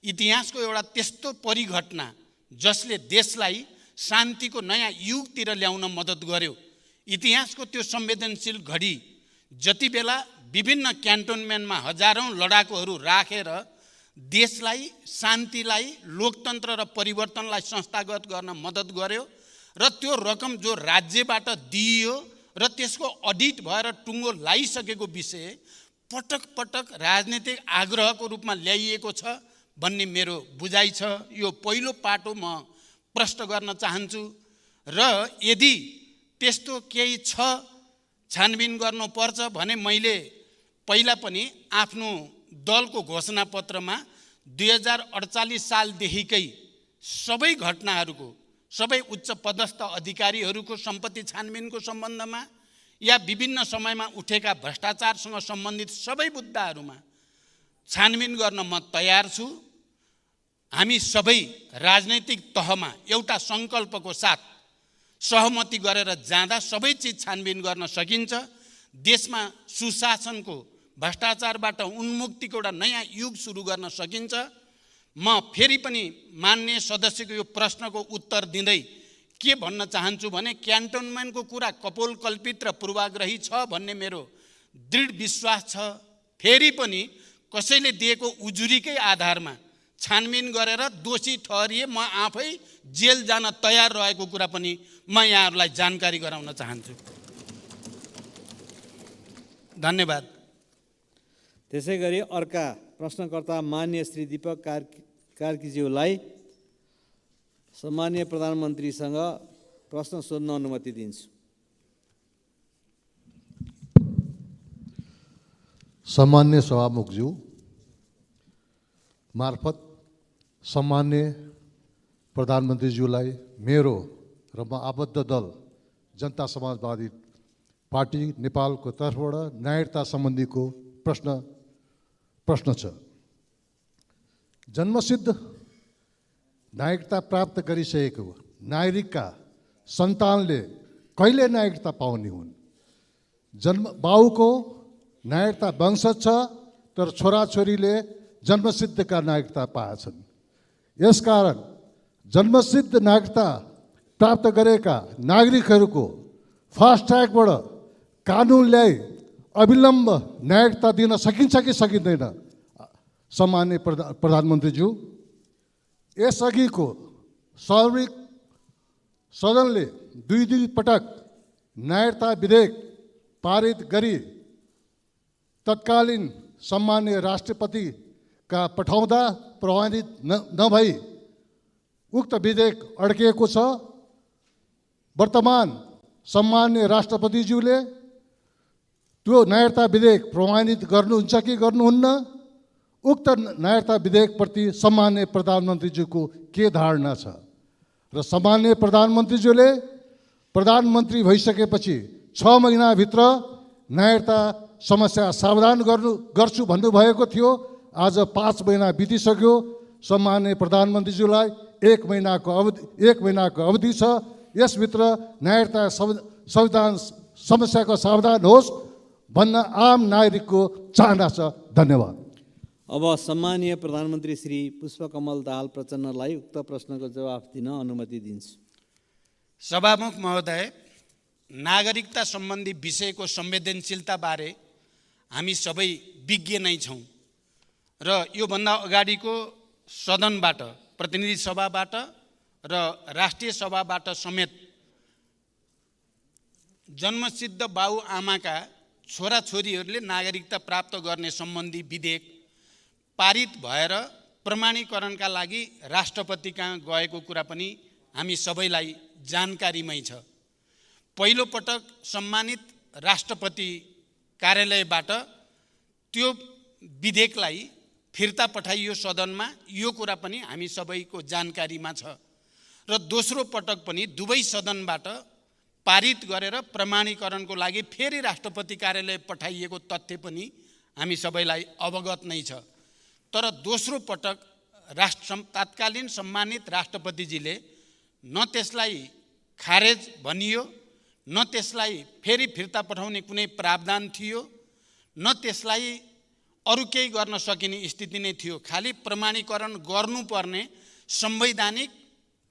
इतिहासको एउटा त्यस्तो परिघटना जसले देशलाई शान्तिको नयाँ युगतिर ल्याउन मद्दत गर्यो, इतिहासको त्यो संवेदनशील घडी जति बेला विभिन्न क्यान्टोनमेन्टमा हजारौं लडाकुहरू राखेर देशलाई, शान्तिलाई, लोकतन्त्र र परिवर्तनलाई संस्थागत गर्न मद्दत गर्यो र त्यो रकम जो राज्यबाट दिइयो र त्यसको अडिट भएर टुङ्गो लागिसकेको विषय पटक पटक राजनीतिक आग्रहको रूपमा ल्याइएको छ भन्ने मेरो बुझाइ छ। यो पहिलो पाटो म प्रश्न गर्न चाहन्छु। र यदि त्यस्तो केही छ, छानबिन गर्नुपर्छ भने मैले पहिला पनि आफ्नो दलको घोषणापत्रमा 2048 सालदेखिकै सबै घटनाहरूको, सबै उच्च पदस्थ अधिकारीहरूको सम्पत्ति छानबिनको सम्बन्धमा या विभिन्न समयमा उठेका भ्रष्टाचारसँग सम्बन्धित सबै मुद्दाहरूमा छानबिन गर्न म तयार छु। हामी सबै राजनैतिक तहमा एउटा सङ्कल्पको साथ सहमति गरेर जाँदा सबै चिज छानबिन गर्न सकिन्छ। देशमा सुशासनको, भ्रष्टाचारबाट उन्मुक्तिको एउटा नयाँ युग सुरु गर्न सकिन्छ। म फेरि पनि मान्य सदस्यको यो प्रश्नको उत्तर दिँदै के भन्न चाहन्छु भने क्यान्टोनमेन्टको कुरा कपोलकल्पित र पूर्वाग्रही छ भन्ने मेरो दृढ विश्वास छ। फेरि पनि कसैले दिएको उजुरीकै आधारमा छानबिन गरेर दोषी ठहरिए म आफै जेल जान तयार रहेको कुरा पनि म यहाँहरूलाई जानकारी गराउन चाहन्छु। धन्यवाद। त्यसै गरी अर्का प्रश्नकर्ता मान्य श्री दीपक कार्कीज्यूलाई सम्माननीय प्रधानमन्त्रीसँग प्रश्न सोध्न अनुमति दिन्छु। सम्मान्य सभामुखज्यू मार्फत सम्मान्य प्रधानमन्त्रीज्यूलाई मेरो र म आबद्ध दल जनता समाजवादी पार्टी नेपालको तर्फबाट नागरिकता सम्बन्धीको प्रश्न छ। जन्मसिद्ध नागरिकता प्राप्त गरिसकेको नागरिकका सन्तानले कहिले नागरिकता पाउने हुन्? बाउको नागरिकता वंशज छ तर छोराछोरीले जन्मसिद्धका नागरिकता पाएछन्। यसकारण जन्मसिद्ध नागरिकता प्राप्त गरेका नागरिकहरूको फास्ट ट्र्याकबाट कानुन ल्याई अविलम्ब नागरिकता दिन सकिन्छ कि सकिँदैन? सम्मान्य प्रधानमन्त्रीज्यू, यसअघिको सार्वजनिक सदनले दुई पटक नागरिकता विधेयक पारित गरी तत्कालीन सम्मान्य राष्ट्रपतिका पठाउँदा प्रभावित नभई उक्त विधेयक अड्किएको छ। वर्तमान सम्मान्य राष्ट्रपतिज्यूले त्यो नागरिकता विधेयक प्रमाणित गर्नुहुन्छ कि गर्नुहुन्न? उक्त नागरिकता विधेयकप्रति सम्माननीय प्रधानमन्त्रीज्यूको के धारणा छ? र सम्माननीय प्रधानमन्त्रीज्यूले प्रधानमन्त्री भइसकेपछि 6 महिनाभित्र नागरिकता समस्या समाधान गर्छु भन्नुभएको थियो। आज 5 महिना बितिसक्यो। सम्माननीय प्रधानमन्त्रीज्यूलाई 1 महिनाको अवधि छ। यसभित्र नागरिकता संविधान समस्याको समाधान होस् भन्न आम नागरिकको चाहना छ। धन्यवाद। अब सम्मानीय प्रधानमन्त्री श्री पुष्पकमल दाहाल प्रचण्डलाई उक्त प्रश्नको जवाफ दिन अनुमति दिन्छु। सभामुख महोदय, नागरिकता सम्बन्धी विषयको संवेदनशीलताबारे हामी सबै विज्ञ नै छौँ र योभन्दा अगाडिको सदनबाट, प्रतिनिधि सभाबाट र राष्ट्रिय सभाबाट समेत जन्मसिद्ध बाबुआमाका छोराछोरीहरूले नागरिकता प्राप्त गर्ने सम्बन्धी विधेयक पारित भएर प्रमाणीकरणका लागि राष्ट्रपति कहाँ गएको कुरा पनि हामी सबैलाई जानकारीमै छ। पहिलो पटक सम्मानित राष्ट्रपति कार्यालयबाट त्यो विधेयकलाई फिर्ता पठाइयो सदनमा, यो कुरा पनि हामी सबैको जानकारीमा छ। र दोस्रो पटक पनि दुवै सदनबाट पारित गरेर प्रमाणीकरणको लागि फेरि राष्ट्रपति कार्यालय पठाइएको तथ्य पनि हामी सबैलाई अवगत नै छ। तर दोस्रो पटक तत्कालीन सम्मानित राष्ट्रपतिजीले न त्यसलाई खारेज भनियो, न त्यसलाई फेरि फिर्ता पठाउने कुनै प्रावधान थियो, न त्यसलाई अरू केही गर्न सकिने स्थिति नै थियो। खालि प्रमाणीकरण गर्नुपर्ने संवैधानिक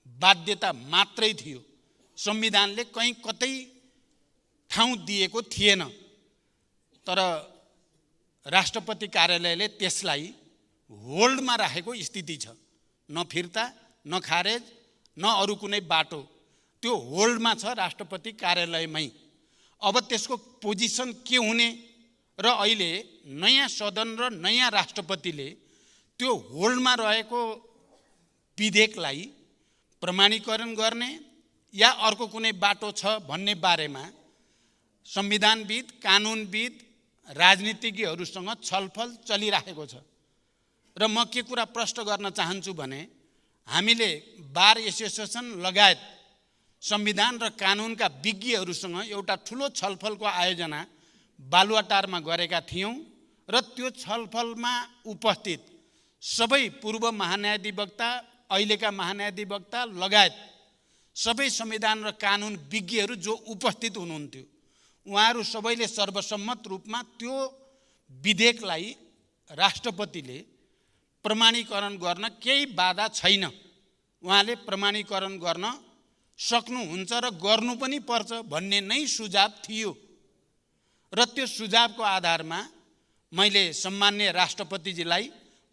बाध्यता मात्रै थियो। संविधानले कहीँ कतै ठाउँ दिएको थिएन। तर राष्ट्रपति कार्यालयले त्यसलाई होल्डमा राखेको स्थिति छ। न फिर्ता, न खारेज, न अरू कुनै बाटो, त्यो होल्डमा छ राष्ट्रपति कार्यालयमै। अब त्यसको पोजिसन के हुने र अहिले नयाँ सदन र नयाँ राष्ट्रपतिले त्यो होल्डमा रहेको विधेयकलाई प्रमाणीकरण गर्ने या अर्को कुनै बाटो छ भन्ने बारेमा संविधानविद, कानुनविद, राजनीतिज्ञहरूसँग छलफल चलिरहेको छ। र म के कुरा प्रश्न गर्न चाहन्छु भने, हामीले बार एसोसिएसन लगायत संविधान र कानुनका विज्ञहरूसँग एउटा ठुलो छलफलको आयोजना बालुवाटारमा गरेका थियौँ र त्यो छलफलमा उपस्थित सबै पूर्व महान्यायाधिवक्ता, अहिलेका महान्यायाधिवक्ता लगायत सबै संविधान र कानुन विज्ञहरू जो उपस्थित हुनुहुन्थ्यो, उहाँहरू सबैले सर्वसम्मत रूपमा त्यो विधेयकलाई राष्ट्रपतिले प्रमाणीकरण गर्न केही बाधा छैन, उहाँले प्रमाणीकरण गर्न सक्नुहुन्छ र गर्नु पनि पर्छ भन्ने नै सुझाव थियो। र त्यो सुझावको आधारमा मैले सम्माननीय राष्ट्रपतिजीलाई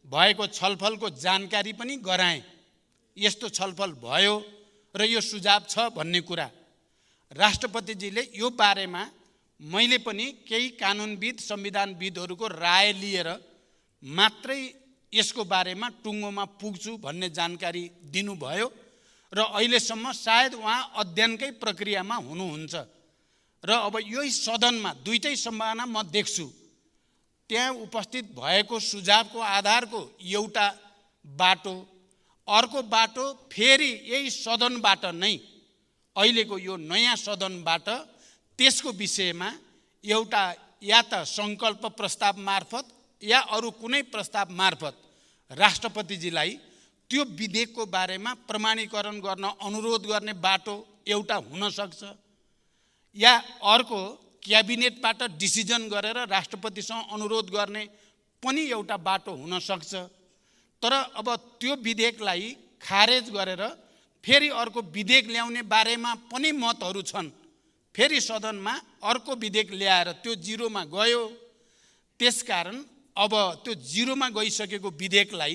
भएको छलफलको जानकारी पनि गराएँ। यस्तो छलफल भयो र यो सुझाव छ भन्ने कुरा। राष्ट्रपतिजीले यो बारेमा मैले पनि केही कानुनविद, संविधानविदहरूको राय लिएर मात्रै यसको बारेमा टुङ्गोमा पुग्छु भन्ने जानकारी दिनुभयो र अहिलेसम्म सायद उहाँ अध्ययनकै प्रक्रियामा हुनुहुन्छ। र अब यही सदनमा दुईटै सम्भावना म देख्छु। त्यहाँ उपस्थित भएको सुझावको आधारको एउटा बाटो, अर्को बाटो फेरि यही सदनबाट नै, अहिलेको यो नयाँ सदनबाट त्यसको विषयमा एउटा या त सङ्कल्प प्रस्ताव मार्फत या अरू कुनै प्रस्ताव मार्फत राष्ट्रपतिजीलाई त्यो विधेयकको बारेमा प्रमाणीकरण गर्न अनुरोध गर्ने बाटो एउटा हुन सक्छ, या अर्को क्याबिनेटबाट डिसिजन गरेर राष्ट्रपतिसँग अनुरोध गर्ने पनि एउटा बाटो हुन सक्छ। तर अब त्यो विधेयकलाई खारेज गरेर फेरि अर्को विधेयक ल्याउने बारेमा पनि मतहरू छन्। फेरि सदनमा अर्को विधेयक ल्याएर त्यो जिरोमा गयो। त्यसकारण अब त्यो जिरोमा गइसकेको विधेयकलाई,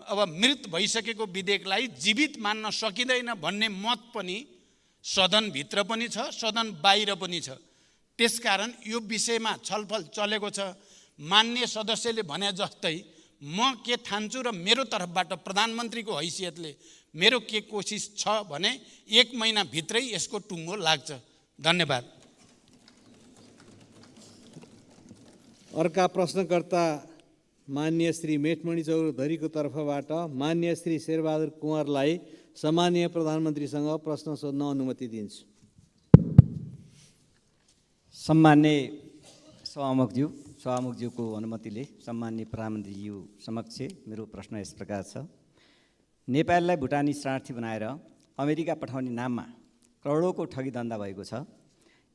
अब मृत भइसकेको विधेयकलाई जीवित मान्न सकिँदैन भन्ने मत पनि सदनभित्र पनि छ, सदन बाहिर पनि छ। त्यसकारण यो विषयमा छलफल चलेको छ। माननीय सदस्यले भने जस्तै म के ठान्छु र मेरो तर्फबाट प्रधानमन्त्रीको हैसियतले मेरो के कोसिस छ भने 1 महिनाभित्रै यसको टुङ्गो लाग्छ। धन्यवाद। अर्का प्रश्नकर्ता मान्य श्री मेटमणि चौधरीको तर्फबाट मान्य श्री शेरबहादुर कुँवरलाई सम्माननीय प्रधानमन्त्रीसँग प्रश्न सोध्न अनुमति दिन्छु। सम्मान्य सभामुखज्यूको अनुमतिले सम्मान्य प्रधानमन्त्रीज्यू समक्ष मेरो प्रश्न यस प्रकार छ। नेपाललाई भुटानी शरणार्थी बनाएर अमेरिका पठाउने नाममा करोडौँको ठगी धन्दा भएको छ।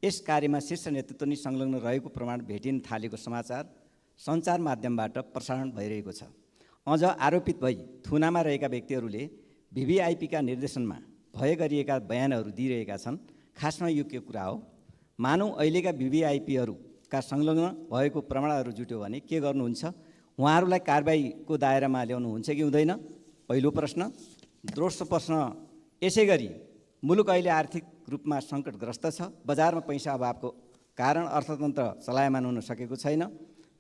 यस कार्यमा शीर्ष नेतृत्व नै संलग्न रहेको प्रमाण भेटिन थालेको समाचार सञ्चार माध्यमबाट प्रसारण भइरहेको छ। अझ आरोपित भई थुनामा रहेका व्यक्तिहरूले भिभिआइपीका निर्देशनमा भय गरिएका बयानहरू दिइरहेका छन्। खासमा यो के कुरा हो? मानौँ अहिलेका भिभिआइपीहरूका संलग्न भएको प्रमाणहरू जुट्यो भने के गर्नुहुन्छ? उहाँहरूलाई कारबाहीको दायरामा ल्याउनुहुन्छ कि हुँदैन? पहिलो प्रश्न। दोस्रो प्रश्न, यसै गरी मुलुक अहिले आर्थिक रूपमा सङ्कटग्रस्त छ। बजारमा पैसा अभावको कारण अर्थतन्त्र चलायमान हुन सकेको छैन।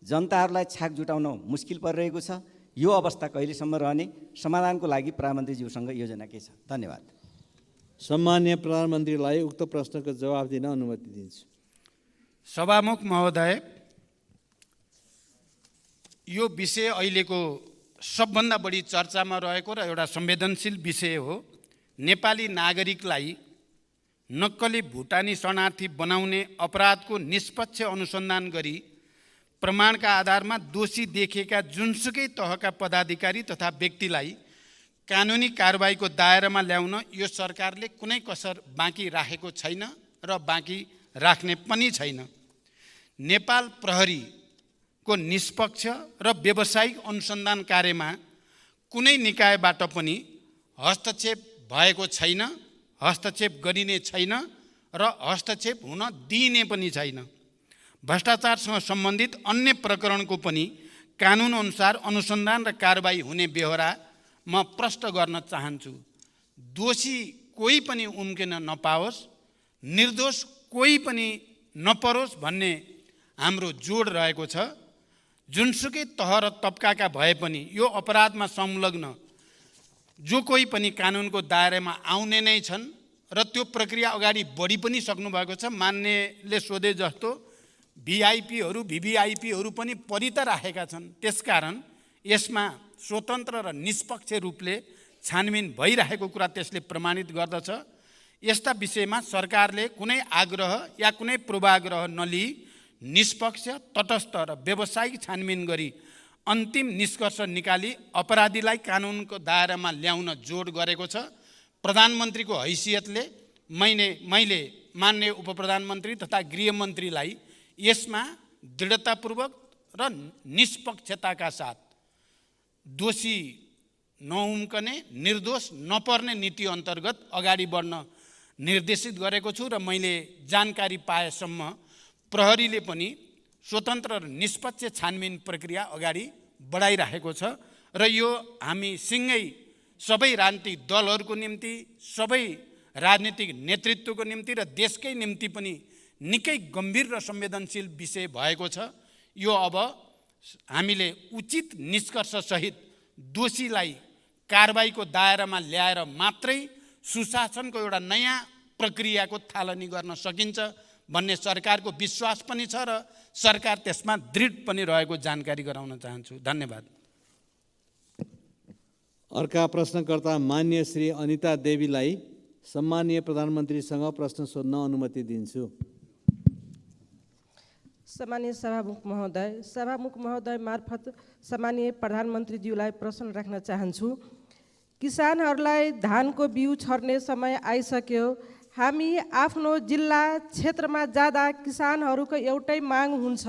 जनताहरूलाई छाक जुटाउन मुस्किल परिरहेको छ। यो अवस्था कहिलेसम्म रहने? समाधानको लागि प्रधानमन्त्रीज्यूसँग योजना के छ? धन्यवाद। सम्मान्य प्रधानमन्त्रीलाई उक्त प्रश्नको जवाफ दिन अनुमति दिन्छु। सभामुख महोदय, यो विषय अहिलेको सबभन्दा बढी चर्चामा रहेको र एउटा संवेदनशील विषय हो। नेपाली नागरिकलाई नक्कली भुटानी शरणार्थी बनाउने अपराधको निष्पक्ष अनुसन्धान गरी प्रमाणका आधारमा दोषी देखेका जुनसुकै तहका पदाधिकारी तथा व्यक्तिलाई कानुनी कारबाहीको दायरामा ल्याउन यो सरकारले कुनै कसर बाँकी राखेको छैन र बाँकी राख्ने पनि छैन। नेपाल प्रहरीको निष्पक्ष र व्यावसायिक अनुसन्धान कार्यमा कुनै निकायबाट पनि हस्तक्षेप भएको छैन, हस्तक्षेप गरिने छैन र हस्तक्षेप हुन दिइने पनि छैन। भ्रष्टाचारसँग सम्बन्धित अन्य प्रकरणको पनि कानुनअनुसार अनुसन्धान र कारबाही हुने बेहोरा म प्रष्ट गर्न चाहन्छु। दोषी कोही पनि उम्किन नपाओस्, निर्दोष कोही पनि नपरोस् भन्ने हाम्रो जोड रहेको छ। जुनसुकै तह र तबकाका भए पनि यो अपराधमा संलग्न जो कोही पनि कानुनको दायरामा आउने नै छन् र त्यो प्रक्रिया अगाडि बढी पनि सक्नुभएको छ। मान्यले सोधे जस्तो भिभिआइपीहरू पनि परि त राखेका छन्। त्यसकारण यसमा स्वतन्त्र र निष्पक्ष रूपले छानबिन भइरहेको कुरा त्यसले प्रमाणित गर्दछ। यस्ता विषयमा सरकारले कुनै आग्रह या कुनै पूर्वाग्रह नलिई निष्पक्ष, तटस्थ र व्यावसायिक छानबिन गरी अन्तिम निष्कर्ष निकाली अपराधीलाई कानुनको दायरामा ल्याउन जोड गरेको छ। प्रधानमन्त्रीको हैसियतले मैले मान्य उपप्रधानमन्त्री तथा गृहमन्त्रीलाई यसमा दृढतापूर्वक र निष्पक्षताका साथ दोषी नउम्कने, निर्दोष नपर्ने नीति अन्तर्गत अगाडि बढ्न निर्देशित गरेको छु र मैले जानकारी पाएसम्म प्रहरीले पनि स्वतन्त्र र निष्पक्ष छानबिन प्रक्रिया अगाडि बढाइरहेको छ र यो हामी सँगै सबै राजनीतिक दलहरूको निम्ति, सबै राजनीतिक नेतृत्वको निम्ति र देशकै निम्ति पनि निकै गम्भीर र संवेदनशील विषय भएको छ। यो अब हामीले उचित निष्कर्षसहित दोषीलाई कारबाहीको दायरामा ल्याएर मात्रै सुशासनको एउटा नयाँ प्रक्रियाको थालनी गर्न सकिन्छ भन्ने सरकारको विश्वास पनि छ र सरकार त्यसमा दृढ पनि रहेको जानकारी गराउन चाहन्छु। धन्यवाद। अर्का प्रश्नकर्ता मान्य श्री अनिता देवीलाई सम्माननीय प्रधानमन्त्रीसँग प्रश्न सोध्न अनुमति दिन्छु। सम्मानीय सभामुख महोदय मार्फत सम्मानीय प्रधानमन्त्रीज्यूलाई प्रश्न राख्न चाहन्छु। किसानहरूलाई धानको बिउ छर्ने समय आइसक्यो। हामी आफ्नो जिल्ला क्षेत्रमा जाँदा किसानहरूको एउटै माग हुन्छ,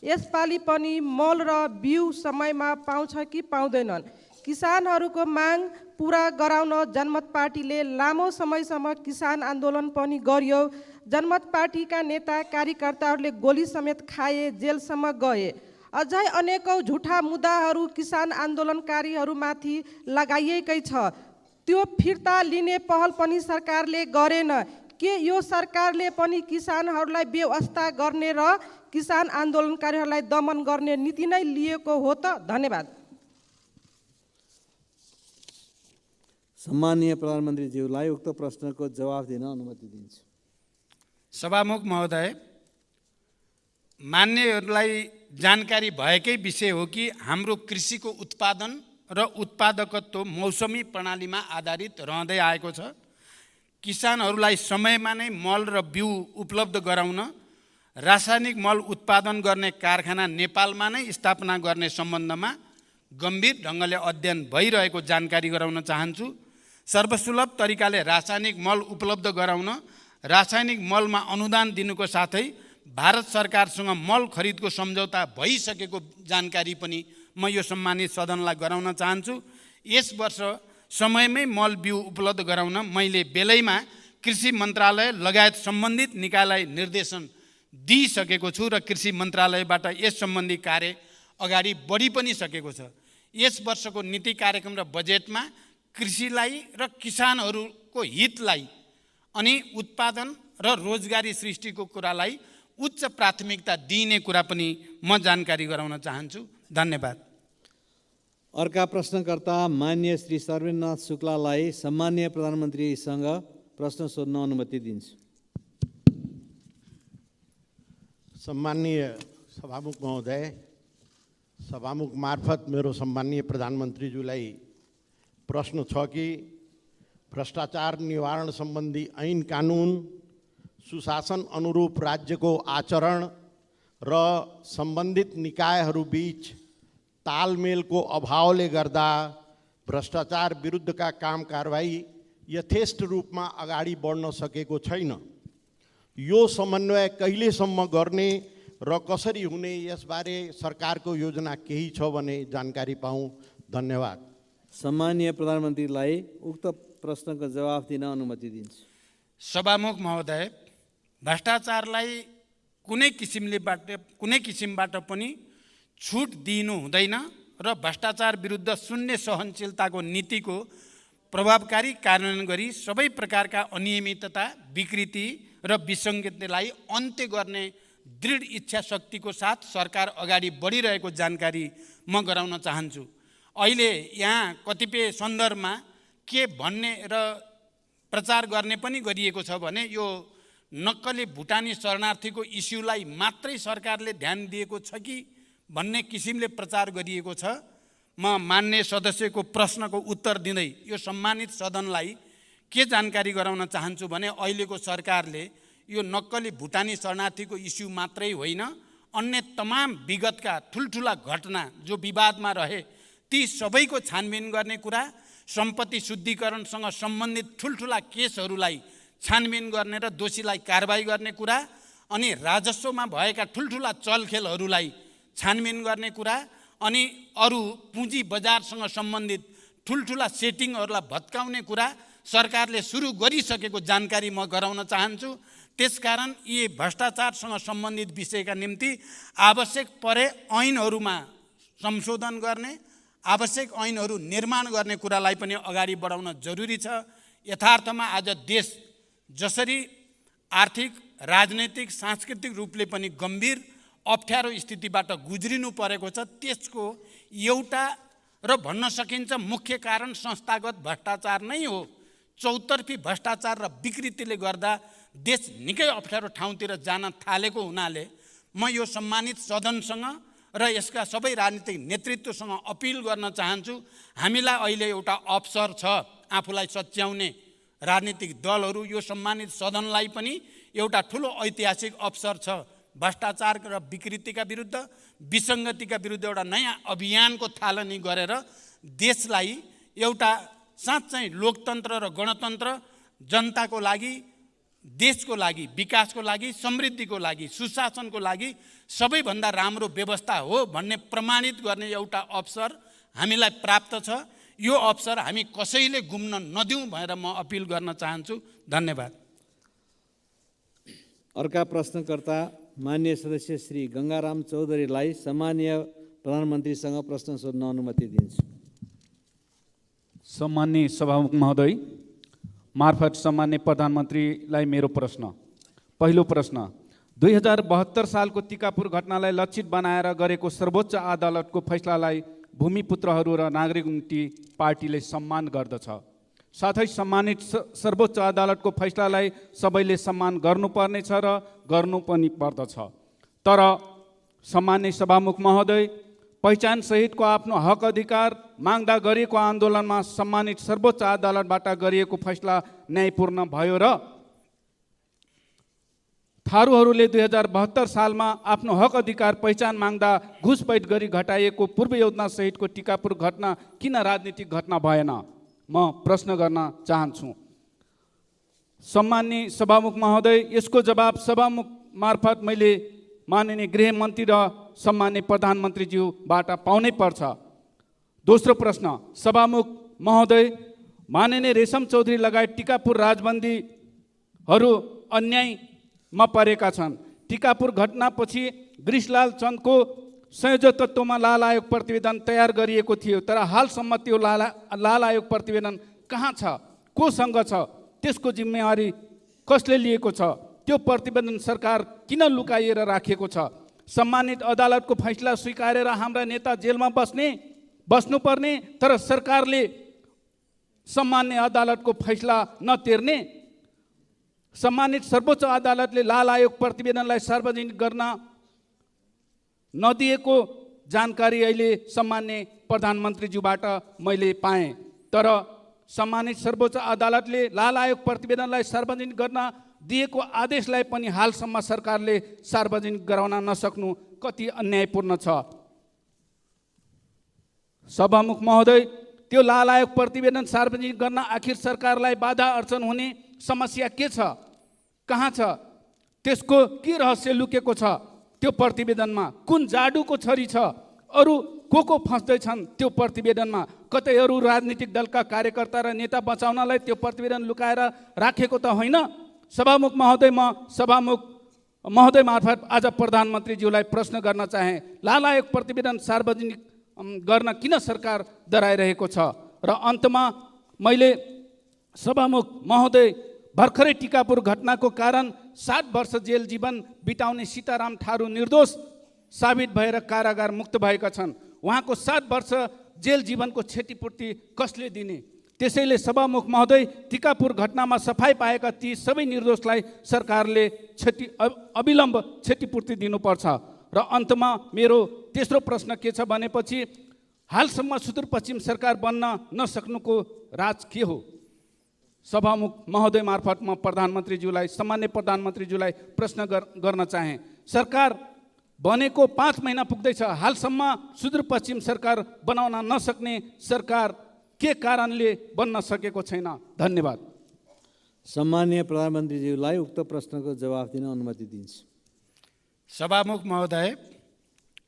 यसपालि पनि मल र बिउ समयमा पाउँछ कि पाउँदैनन्? किसानहरूको माग पुरा गराउन जनमत पार्टीले लामो समयसम्म किसान आन्दोलन पनि गर्यो। जनमत पार्टीका नेता कार्यकर्ताहरूले गोली समेत खाए, जेलसम्म गए। अझै अनेकौँ झुठा मुद्दाहरू किसान आन्दोलनकारीहरूमाथि लगाइएकै छ। त्यो फिर्ता लिने पहल पनि सरकारले गरेन। के यो सरकारले पनि किसानहरूलाई बेवास्ता गर्ने र किसान आन्दोलनकारीहरूलाई दमन गर्ने नीति नै लिएको हो त? धन्यवाद। सम्माननीय प्रधानमन्त्रीज्यूलाई उक्त प्रश्नको जवाफ दिन अनुमति दिन्छु। सभामुख महोदय, मान्यहरूलाई जानकारी भएकै विषय हो कि हाम्रो कृषिको उत्पादन र उत्पादकत्व मौसमी प्रणालीमा आधारित रहँदै आएको छ। किसानहरूलाई समयमा नै मल र बिउ उपलब्ध गराउन रासायनिक मल उत्पादन गर्ने कारखाना नेपालमा नै स्थापना गर्ने सम्बन्धमा गम्भीर ढङ्गले अध्ययन भइरहेको जानकारी गराउन चाहन्छु। सर्वसुलभ तरिकाले रासायनिक मल उपलब्ध गराउन रासायनिक मलमा अनुदान दिनुको साथै भारत सरकारसँग मल खरिदको सम्झौता भइसकेको जानकारी पनि म यो सम्मानित सदनलाई गराउन चाहन्छु। यस वर्ष समयमै मल बिउ उपलब्ध गराउन मैले बेलैमा कृषि मन्त्रालय लगायत सम्बन्धित निकायलाई निर्देशन दिइसकेको छु र कृषि मन्त्रालयबाट यस सम्बन्धी कार्य अगाडि बढी पनि सकेको छ। यस वर्षको नीति कार्यक्रम र बजेटमा कृषिलाई र किसानहरूको हितलाई अनि उत्पादन र रोजगारी सृष्टिको कुरालाई उच्च प्राथमिकता दिइने कुरा पनि म जानकारी गराउन चाहन्छु। धन्यवाद। अर्का प्रश्नकर्ता मान्य श्री सर्वेन्द्रनाथ शुक्लालाई सम्मान्य प्रधानमन्त्रीसँग प्रश्न सोध्न अनुमति दिन्छु। सम्माननीय सभामुख महोदय, सभामुख मार्फत मेरो सम्माननीय प्रधानमन्त्रीज्यूलाई प्रश्न छ कि भ्रष्टाचार निवारण सम्बन्धी ऐन कानुन सुशासन अनुरूप राज्यको आचरण र सम्बन्धित निकायहरूबीच तालमेलको अभावले गर्दा भ्रष्टाचार विरुद्धका काम कारबाही यथेष्ट रूपमा अगाडि बढ्न सकेको छैन। यो समन्वय कहिलेसम्म गर्ने र कसरी हुने, यसबारे सरकारको योजना केही छ भने जानकारी पाऊँ। धन्यवाद। सम्मान्य प्रधानमन्त्रीलाई उक्त प्रश्नको जवाफ दिन अनुमति दिन्छु। सभामुख महोदय, भ्रष्टाचारलाई कुनै किसिमबाट पनि छुट दिनु हुँदैन र भ्रष्टाचार विरुद्ध शून्य सहनशीलताको नीतिको प्रभावकारी कार्यान्वयन गरी सबै प्रकारका अनियमितता, विकृति र विसङ्गतिलाई अन्त्य गर्ने दृढ इच्छा शक्तिको साथ सरकार अगाडि बढिरहेको जानकारी म गराउन चाहन्छु। अहिले यहाँ कतिपय सन्दर्भमा के भन्ने र प्रचार गर्ने पनि गरिएको छ भने यो नक्कली भुटानी शरणार्थीको इस्युलाई मात्रै सरकारले ध्यान दिएको छ कि भन्ने किसिमले प्रचार गरिएको छ। म मान्य सदस्यको प्रश्नको उत्तर दिँदै यो सम्मानित सदनलाई के जानकारी गराउन चाहन्छु भने अहिलेको सरकारले यो नक्कली भुटानी शरणार्थीको इस्यु मात्रै होइन, अन्य तमाम विगतका ठुल्ठुला घटना जो विवादमा रहे ती सबैको छानबिन गर्ने कुरा, सम्पत्ति शुद्धिकरणसँग सम्बन्धित ठुल्ठुला केसहरूलाई छानबिन गर्ने र दोषीलाई कारबाही गर्ने कुरा, अनि राजस्वमा भएका ठुल्ठुला चलखेलहरूलाई छानबिन गर्ने कुरा, अनि अरू पुँजी बजारसँग सम्बन्धित ठुल्ठुला सेटिङहरूलाई भत्काउने कुरा सरकारले सुरु गरिसकेको जानकारी म गराउन चाहन्छु। त्यसकारण यी भ्रष्टाचारसँग सम्बन्धित विषयका निम्ति आवश्यक परे ऐनहरूमा संशोधन गर्ने, आवश्यक ऐनहरू निर्माण गर्ने कुरालाई पनि अगाडि बढाउन जरुरी छ। यथार्थमा आज देश जसरी आर्थिक, राजनैतिक, सांस्कृतिक रूपले पनि गम्भीर अप्ठ्यारो स्थितिबाट गुज्रिनु परेको छ, त्यसको एउटा र भन्न सकिन्छ मुख्य कारण संस्थागत भ्रष्टाचार नै हो। चौतर्फी भ्रष्टाचार र विकृतिले गर्दा देश निकै अप्ठ्यारो ठाउँतिर जान थालेको हुनाले म यो सम्मानित सदनसँग र यसका सबै राजनीतिक नेतृत्वसँग अपिल गर्न चाहन्छु। हामीलाई अहिले एउटा अवसर छ आफूलाई सच्याउने, राजनीतिक दलहरू, यो सम्मानित सदनलाई पनि एउटा ठुलो ऐतिहासिक अवसर छ। भ्रष्टाचार र विकृतिका विरुद्ध, विसङ्गतिका विरुद्ध एउटा नयाँ अभियानको थालनी गरेर देशलाई एउटा साँच्चै लोकतन्त्र र गणतन्त्र, जनताको लागि, देशको लागि, विकासको लागि, समृद्धिको लागि, सुशासनको लागि सबैभन्दा राम्रो व्यवस्था हो भन्ने प्रमाणित गर्ने एउटा अवसर हामीलाई प्राप्त छ। यो अवसर हामी कसैले गुम्न नदिउँ भनेर म अपिल गर्न चाहन्छु। धन्यवाद। अर्का प्रश्नकर्ता मान्य सदस्य श्री गङ्गाराम चौधरीलाई सम्मान्य प्रधानमन्त्रीसँग प्रश्न सोध्न अनुमति दिन्छु। सम्मान्य सभामुख महोदय मार्फत सम्मान्य प्रधानमन्त्रीलाई मेरो प्रश्न। पहिलो प्रश्न, 2072 सालको टिकापुर घटनालाई लक्षित बनाएर गरेको सर्वोच्च अदालतको फैसलालाई भूमिपुत्रहरू र नागरिक मुक्ति पार्टीले सम्मान गर्दछ। साथै सम्मानित सर्वोच्च अदालतको फैसलालाई सबैले सम्मान गर्नुपर्नेछ र गर्नु पनि पर्दछ। तर सम्मान्य सभामुख महोदय, पहिचान सहितको आफ्नो हक अधिकार माग्दा गरिएको आन्दोलनमा सम्मानित सर्वोच्च अदालतबाट गरिएको फैसला न्यायपूर्ण भयो र थारूहरूले 2072 सालमा आफ्नो हक अधिकार पहिचान माग्दा घुसपैठ गरी घटाइएको पूर्व योजना सहितको टिकापुर घटना किन राजनीतिक घटना भएन? म प्रश्न गर्न चाहन्छु। सम्मान्य सभामुख महोदय, यसको जवाब सभामुख मार्फत मैले माननीय गृहमन्त्री र सम्मान्य प्रधानमन्त्रीज्यूबाट पाउनै पर्छ। दोस्रो प्रश्न, सभामुख महोदय, माननीय रेशम चौधरी लगायत टिकापुर राजबन्दीहरू अन्यायमा परेका छन्। टिकापुर घटनापछि गृषलाल चन्दको संयोजकत्वमा लाल आयोग प्रतिवेदन तयार गरिएको थियो, तर हालसम्म त्यो लाल आयोग प्रतिवेदन कहाँ छ, कोसँग छ, त्यसको जिम्मेवारी कसले लिएको छ, त्यो प्रतिवेदन सरकार किन लुकाइएर राखेको छ? सम्मानित अदालतको फैसला स्वीकारेर हाम्रा नेता जेलमा बस्नुपर्ने, तर सरकारले सम्मान्य अदालतको फैसला नतिर्ने? सम्मानित सर्वोच्च अदालतले लाल आयोग प्रतिवेदनलाई सार्वजनिक गर्न नदिएको जानकारी अहिले सम्मान्य प्रधानमन्त्रीज्यूबाट मैले पाएँ, तर सम्मानित सर्वोच्च अदालतले लाल आयोग प्रतिवेदनलाई सार्वजनिक गर्न दिएको आदेशलाई पनि हालसम्म सरकारले सार्वजनिक गराउन नसक्नु कति अन्यायपूर्ण छ। सभामुख महोदय, त्यो लाल आयोग प्रतिवेदन सार्वजनिक गर्न आखिर सरकारलाई बाधा अर्चन हुने समस्या के छ, कहाँ छ, त्यसको के रहस्य लुकेको छ? त्यो प्रतिवेदनमा कुन जाडुको छरी छ? अरू को फस्दैछन् त्यो प्रतिवेदनमा? कतै अरू राजनीतिक दलका कार्यकर्ता र नेता बचाउनलाई त्यो प्रतिवेदन लुकाएर राखेको त होइन? सभामुख महोदय, म सभामुख महोदय मार्फत आज प्रधानमन्त्रीज्यूलाई प्रश्न गर्न चाहे, लाल आयोग प्रतिवेदन सार्वजनिक गर्न किन सरकार डराइरहेको छ? र अन्तमा मैले सभामुख महोदय, भर्खरै टिकापुर घटनाको कारण 7 वर्ष जेल जीवन बिताउने सीताराम थारू निर्दोष साबित भएर कारागार मुक्त भएका छन्। उहाँको 7 वर्ष जेल जीवनको क्षतिपूर्ति कसले दिने? त्यसैले सभामुख महोदय, टिकापुर घटनामा सफाई पाएका ती सबै निर्दोषलाई सरकारले अविलम्ब क्षतिपूर्ति दिनुपर्छ। र अन्तमा मेरो तेस्रो प्रश्न के छ भनेपछि, हालसम्म सुदूरपश्चिम सरकार बन्न नसक्नुको राज के हो? सभामुख महोदय मार्फत म प्रधानमन्त्रीज्यूलाई, सामान्य प्रधानमन्त्रीज्यूलाई प्रश्न गर्न चाहे, सरकार बनेको 5 महिना पुग्दैछ, हालसम्म सुदूरपश्चिम सरकार बनाउन नसक्ने सरकार के कारणले बन्न सकेको छैन? धन्यवाद। सम्मान्य प्रधानमन्त्रीज्यूलाई उक्त प्रश्नको जवाफ दिन अनुमति दिन्छु। सभामुख महोदय,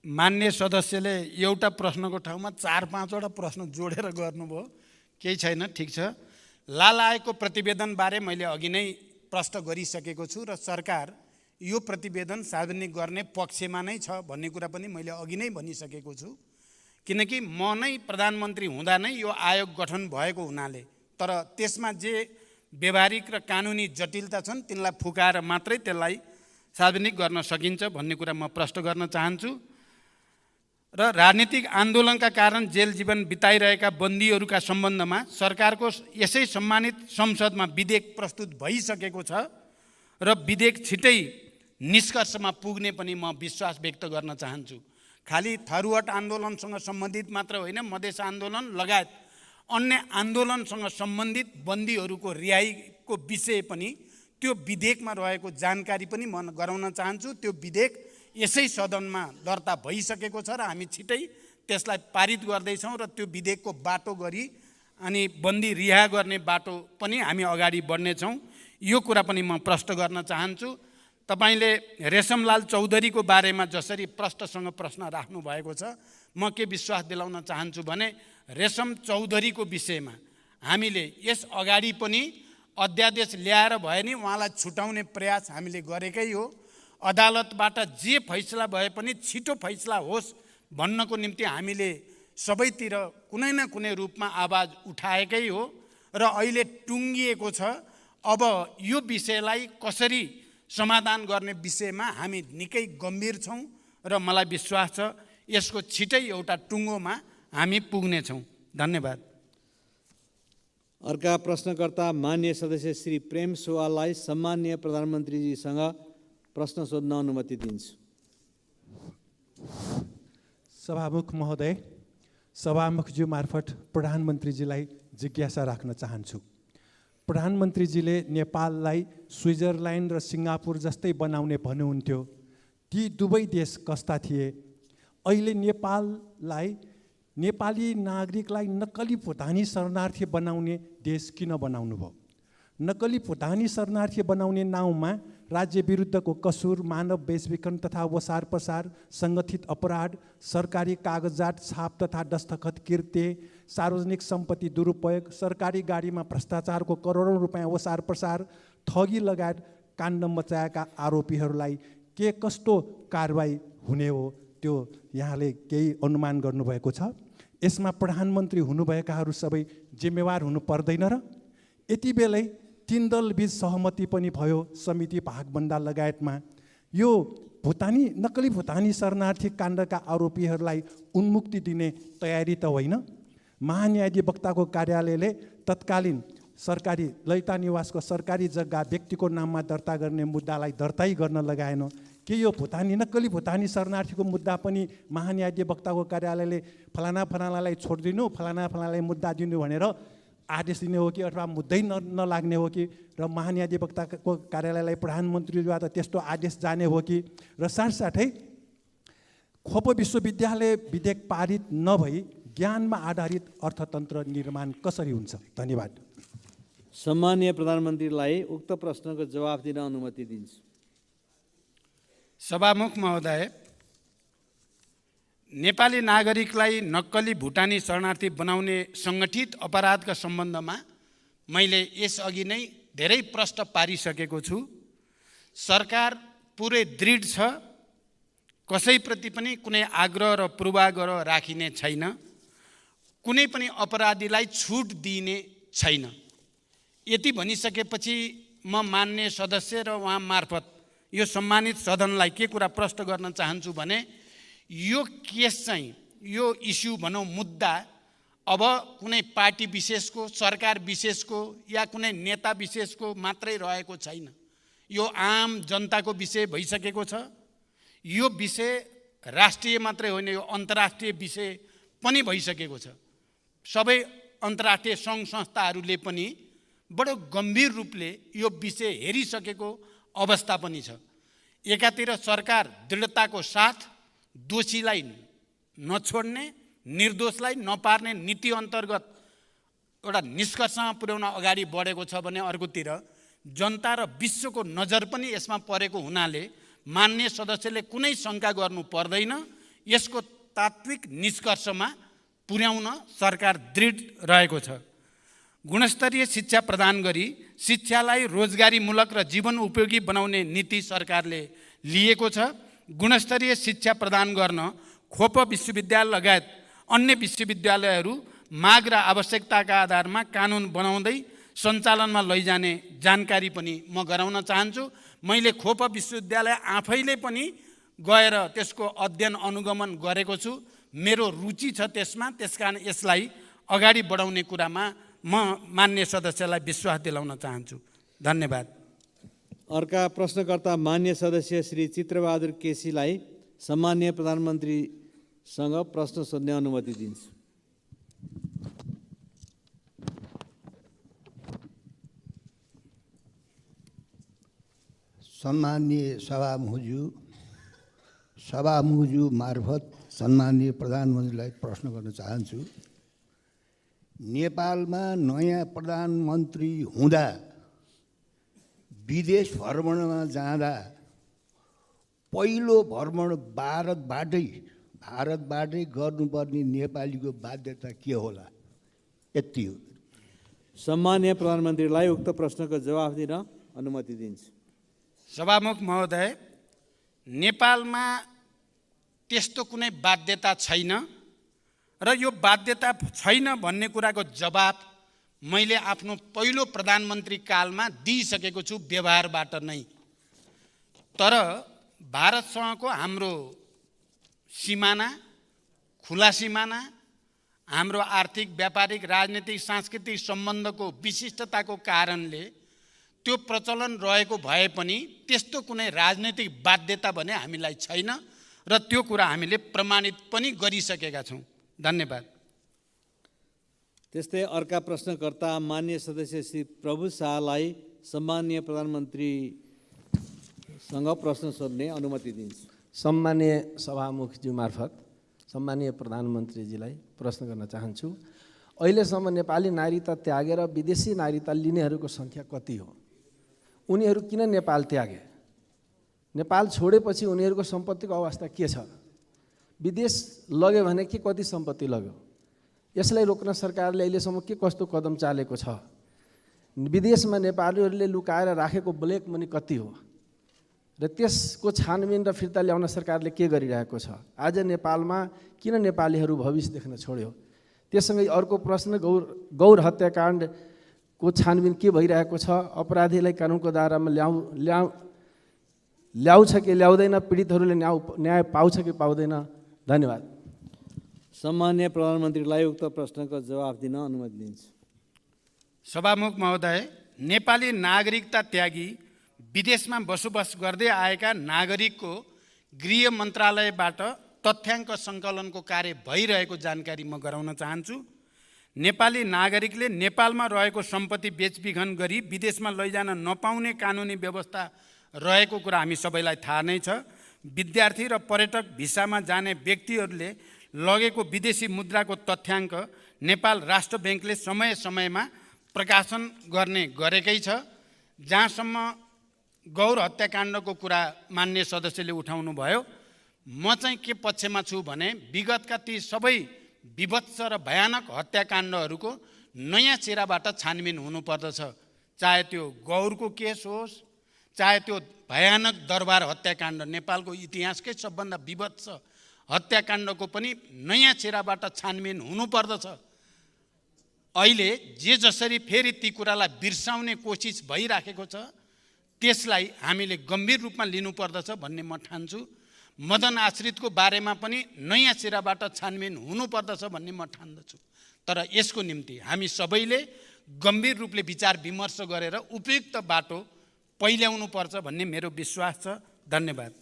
मान्य सदस्यले एउटा प्रश्नको ठाउँमा 4-5 वटा प्रश्न जोडेर गर्नुभयो, केही छैन, ठिक छ। लाल आयोगको प्रतिवेदनबारे मैले अघि नै प्रश्न गरिसकेको छु र सरकार यो प्रतिवेदन सार्वजनिक गर्ने पक्षमा नै छ भन्ने कुरा पनि मैले अघि नै भनिसकेको छु, किनकि म नै प्रधानमन्त्री हुँदा नै यो आयोग गठन भएको हुनाले, तर त्यसमा जे व्यवहारिक र कानुनी जटिलता छन् तिनलाई फुकाएर मात्रै त्यसलाई सार्वजनिक गर्न सकिन्छ भन्ने कुरा म प्रश्न गर्न चाहन्छु। र राजनीतिक आन्दोलनका कारण जेल जीवन बिताइरहेका बन्दीहरूका सम्बन्धमा सरकारको यसै सम्मानित संसदमा विधेयक प्रस्तुत भइसकेको छ र विधेयक छिटै निष्कर्षमा पुग्ने पनि म विश्वास व्यक्त गर्न चाहन्छु। खालि थरुहट आन्दोलनसँग सम्बन्धित मात्र होइन, मधेस आन्दोलन लगायत अन्य आन्दोलनसँग सम्बन्धित बन्दीहरूको रिहाईको विषय पनि त्यो विधेयकमा रहेको जानकारी पनि म गराउन चाहन्छु। त्यो विधेयक यसै सदनमा दर्ता भइसकेको छ र हामी छिटै त्यसलाई पारित गर्दैछौँ र त्यो विधेयकको बाटो गरी अनि बन्दी रिहा गर्ने बाटो पनि हामी अगाडि बढ्नेछौँ। यो कुरा पनि म प्रश्न गर्न चाहन्छु। तपाईले रेशमलाल चौधरीको बारेमा जसरी प्रश्नसँग प्रश्न राख्नु भएको छ, म के विश्वास दिलाउन चाहन्छु भने रेशम चौधरीको विषयमा हामीले यस अगाडि पनि अध्यादेश ल्याएर भए नि उहाँलाई छुटाउने प्रयास हामीले गरेकै हो। अदालतबाट जे फैसला भए पनि छिटो फैसला होस् भन्नको निम्ति हामीले सबैतिर कुनै न कुनै रूपमा आवाज उठाएकै हो र अहिले टुङ्गिएको छ। अब यो विषयलाई कसरी समाधान गर्ने विषयमा हामी निकै गम्भीर छौँ र मलाई विश्वास छ यसको छिटै एउटा टुङ्गोमा हामी पुग्नेछौँ। धन्यवाद। अर्का प्रश्नकर्ता मान्य सदस्य श्री प्रेम सुवाललाई सम्मान्य प्रधानमन्त्रीजीसँग प्रश्न सोध्न अनुमति दिन्छु। सभामुख महोदय, सभामुखज्यू मार्फत प्रधानमन्त्रीजीलाई जिज्ञासा राख्न चाहन्छु। प्रधानमन्त्रीजीले नेपाललाई स्विजरल्यान्ड र सिङ्गापुर जस्तै बनाउने भन्नुहुन्थ्यो। ती दुवै देश कस्ता थिए? अहिले नेपाली नागरिकलाई नक्कली भुटानी शरणार्थी बनाउने देश किन बनाउनु भयो? नक्कली भुटानी शरणार्थी बनाउने नाउँमा राज्य विरुद्धको कसुर, मानव बेचबिखन तथा वसार पसार, सङ्गठित अपराध, सरकारी कागजात छाप तथा दस्तखत कृत्य, सार्वजनिक सम्पत्ति दुरुपयोग, सरकारी गाडीमा भ्रष्टाचारको करोडौँ रुपियाँ वसार पसार, ठगी लगायत काण्ड मचाएका आरोपीहरूलाई के कस्तो कारबाही हुने हो त्यो यहाँले केही अनुमान गर्नुभएको छ? यसमा प्रधानमन्त्री हुनुभएकाहरू सबै जिम्मेवार हुनु पर्दैन र? यति बेलै 3 दलबीच सहमति पनि भयो समिति भागभन्दा लगायतमा। यो नक्कली भुटानी शरणार्थी काण्डका आरोपीहरूलाई उन्मुक्ति दिने तयारी त होइन? महान्यायाधिवक्ताको कार्यालयले तत्कालीन सरकारी ललिता निवासको सरकारी जग्गा व्यक्तिको नाममा दर्ता गर्ने मुद्दालाई दर्तै गर्न लगाएन। के यो नक्कली भुटानी शरणार्थीको मुद्दा पनि महान्यायाधिवक्ताको कार्यालयले फलानालाई छोडिदिनु, फलानालाई मुद्दा दिनु भनेर आदेश दिने हो कि अथवा मुद्दै नलाग्ने हो कि? र महान्यायाधिवक्ताको कार्यालयलाई प्रधानमन्त्रीद्वारा त्यस्तो आदेश जाने हो कि? र साथसाथै खोप विश्वविद्यालय विधेयक पारित नभई ज्ञानमा आधारित अर्थतन्त्र निर्माण कसरी हुन्छ? धन्यवाद। सम्माननीय प्रधानमन्त्रीलाई उक्त प्रश्नको जवाफ दिन अनुमति दिन्छु। सभामुख महोदय, नेपाली नागरिकलाई नक्कली भुटानी शरणार्थी बनाउने सङ्गठित अपराधका सम्बन्धमा मैले यसअघि नै धेरै प्रश्न पारिसकेको छु। सरकार पुरै दृढ छ, कसैप्रति पनि कुनै आग्रह र पूर्वाग्रह राखिने छैन, कुनै पनि अपराधीलाई छुट दिइने छैन। यति भनिसकेपछि म मान्य सदस्य र उहाँ मार्फत यो सम्मानित सदनलाई के कुरा प्रश्न गर्न चाहन्छु भने यो केस चाहिँ, यो इस्यु भनौँ मुद्दा अब कुनै पार्टी विशेषको, सरकार विशेषको या कुनै नेता विशेषको मात्रै रहेको छैन। यो आम जनताको विषय भइसकेको छ। यो विषय राष्ट्रिय मात्रै होइन, यो अन्तर्राष्ट्रिय विषय पनि भइसकेको छ। सबै अन्तर्राष्ट्रिय सङ्घ संस्थाहरूले पनि बडो गम्भीर रूपले यो विषय हेरिसकेको अवस्था पनि छ। एकातिर सरकार दृढताको साथ दोषीलाई नछोड्ने, निर्दोषलाई नपार्ने नीति अन्तर्गत एउटा निष्कर्षमा पुर्याउन अगाडि बढेको छ भने अर्कोतिर जनता र विश्वको नजर पनि यसमा परेको हुनाले मान्य सदस्यले कुनै शङ्का गर्नु पर्दैन। यसको तात्विक निष्कर्षमा पुर्याउन सरकार दृढ रहेको छ। गुणस्तरीय शिक्षा प्रदान गरी शिक्षालाई रोजगारीमूलक र जीवन उपयोगी बनाउने नीति सरकारले लिएको छ। गुणस्तरीय शिक्षा प्रदान गर्न खोप विश्वविद्यालय लगायत अन्य विश्वविद्यालयहरू माग र आवश्यकताका आधारमा कानुन बनाउँदै सञ्चालनमा लैजाने जानकारी पनि म गराउन चाहन्छु। मैले खोप विश्वविद्यालय आफैले पनि गएर त्यसको अध्ययन अनुगमन गरेको छु। मेरो रुचि छ त्यसमा, त्यसकारण यसलाई अगाडि बढाउने कुरामा म मान्य सदस्यलाई विश्वास दिलाउन चाहन्छु। धन्यवाद। अर्का प्रश्नकर्ता मान्य सदस्य श्री चित्रबहादुर केसीलाई सम्माननीय प्रधानमन्त्रीसँग प्रश्न सोध्ने अनुमति दिन्छु। सम्माननीय सभामुखज्यू मार्फत सम्माननीय प्रधानमन्त्रीलाई प्रश्न गर्न चाहन्छु। नेपालमा नयाँ प्रधानमन्त्री हुँदा विदेश भ्रमणमा जाँदा पहिलो भ्रमण भारतबाटै गर्नुपर्ने नेपालीको बाध्यता के होला? यति हो। सम्माननीय प्रधानमन्त्रीलाई उक्त प्रश्नको जवाफ दिन अनुमति दिन्छु। सभामुख महोदय, नेपालमा त्यस्तो कुनै बाध्यता छैन र यो बाध्यता छैन भन्ने कुराको जवाब मैले आफ्नो पहिलो प्रधानमन्त्री कालमा दिइसकेको छु व्यवहारबाट नै। तर भारतसँगको हाम्रो सिमाना, खुला सिमाना, हाम्रो आर्थिक, व्यापारिक, राजनीतिक, सांस्कृतिक सम्बन्धको विशिष्टताको कारणले त्यो प्रचलन रहेको भए पनि त्यस्तो कुनै राजनीतिक बाध्यता भने हामीलाई छैन र त्यो कुरा हामीले प्रमाणित पनि गरिसकेका छौँ। धन्यवाद। त्यस्तै अर्का प्रश्नकर्ता माननीय सदस्य श्री प्रभु शाहलाई सम्माननीय प्रधानमन्त्रीसँग प्रश्न सोध्ने अनुमति दिन्छु। सम्माननीय सभामुखज्यू मार्फत सम्माननीय प्रधानमन्त्रीजीलाई प्रश्न गर्न चाहन्छु। अहिलेसम्म नेपाली नागरिकता त्यागेर विदेशी नागरिकता लिनेहरूको सङ्ख्या कति हो? उनीहरू किन नेपाल त्यागे? नेपाल छोडेपछि उनीहरूको सम्पत्तिको अवस्था के छ? विदेश लग्यो भने के कति सम्पत्ति लग्यो? यसलाई रोक्न सरकारले अहिलेसम्म के कस्तो कदम चालेको छ? विदेशमा नेपालीहरूले लुकाएर राखेको ब्ल्याक मनी कति हो र त्यसको छानबिन र फिर्ता ल्याउन सरकारले के गरिरहेको छ? आज नेपालमा किन नेपालीहरू भविष्य देख्न छोड्यो? त्यससँगै अर्को प्रश्न, गौर हत्याकाण्डको छानबिन के भइरहेको छ? अपराधीलाई कानुनको दायरामा ल्याउँछ कि ल्याउँदैन? पीडितहरूले न्याय पाउँछ कि पाउँदैन? धन्यवाद। सम्माननीय प्रधानमन्त्रीलाई उक्त प्रश्नको जवाफ दिन अनुमति दिन्छु। सभामुख महोदय, नेपाली नागरिकता त्यागी विदेशमा बसोबास गर्दै आएका नागरिकको गृह मन्त्रालयबाट तथ्याङ्क सङ्कलनको कार्य भइरहेको जानकारी म गराउन चाहन्छु। नेपाली नागरिकले नेपालमा रहेको सम्पत्ति बेचबिखन गरी विदेशमा लैजान नपाउने कानुनी व्यवस्था रहेको कुरा हामी सबैलाई थाहा नै छ। विद्यार्थी र पर्यटक भिसामा जाने व्यक्तिहरूले लगेको विदेशी मुद्राको तथ्याङ्क नेपाल राष्ट्र ब्याङ्कले समय समयमा प्रकाशन गरेकै छ। जहाँसम्म गौर हत्याकाण्डको कुरा मान्य सदस्यले उठाउनु भयो, म चाहिँ के पक्षमा छु भने विगतका ती सबै विभत्स र भयानक हत्याकाण्डहरूको नयाँ चेहराबाट छानबिन हुनुपर्दछ। चाहे त्यो गौरको केस होस्, चाहे त्यो भयानक दरबार हत्याकाण्ड, नेपालको इतिहासकै सबभन्दा विभत्स हत्याकाण्डको पनि नयाँ चेहराबाट छानबिन हुनुपर्दछ। अहिले जे जसरी फेरि ती कुरालाई बिर्साउने कोसिस भइराखेको छ, त्यसलाई हामीले गम्भीर रूपमा लिनुपर्दछ भन्ने म ठान्छु। मदन आश्रितको बारेमा पनि नयाँ चेहराबाट छानबिन हुनुपर्दछ भन्ने म ठान्दछु। तर यसको निम्ति हामी सबैले गम्भीर रूपले विचार विमर्श गरेर उपयुक्त बाटो पहिल्याउनु पर्छ भन्ने मेरो विश्वास छ। धन्यवाद।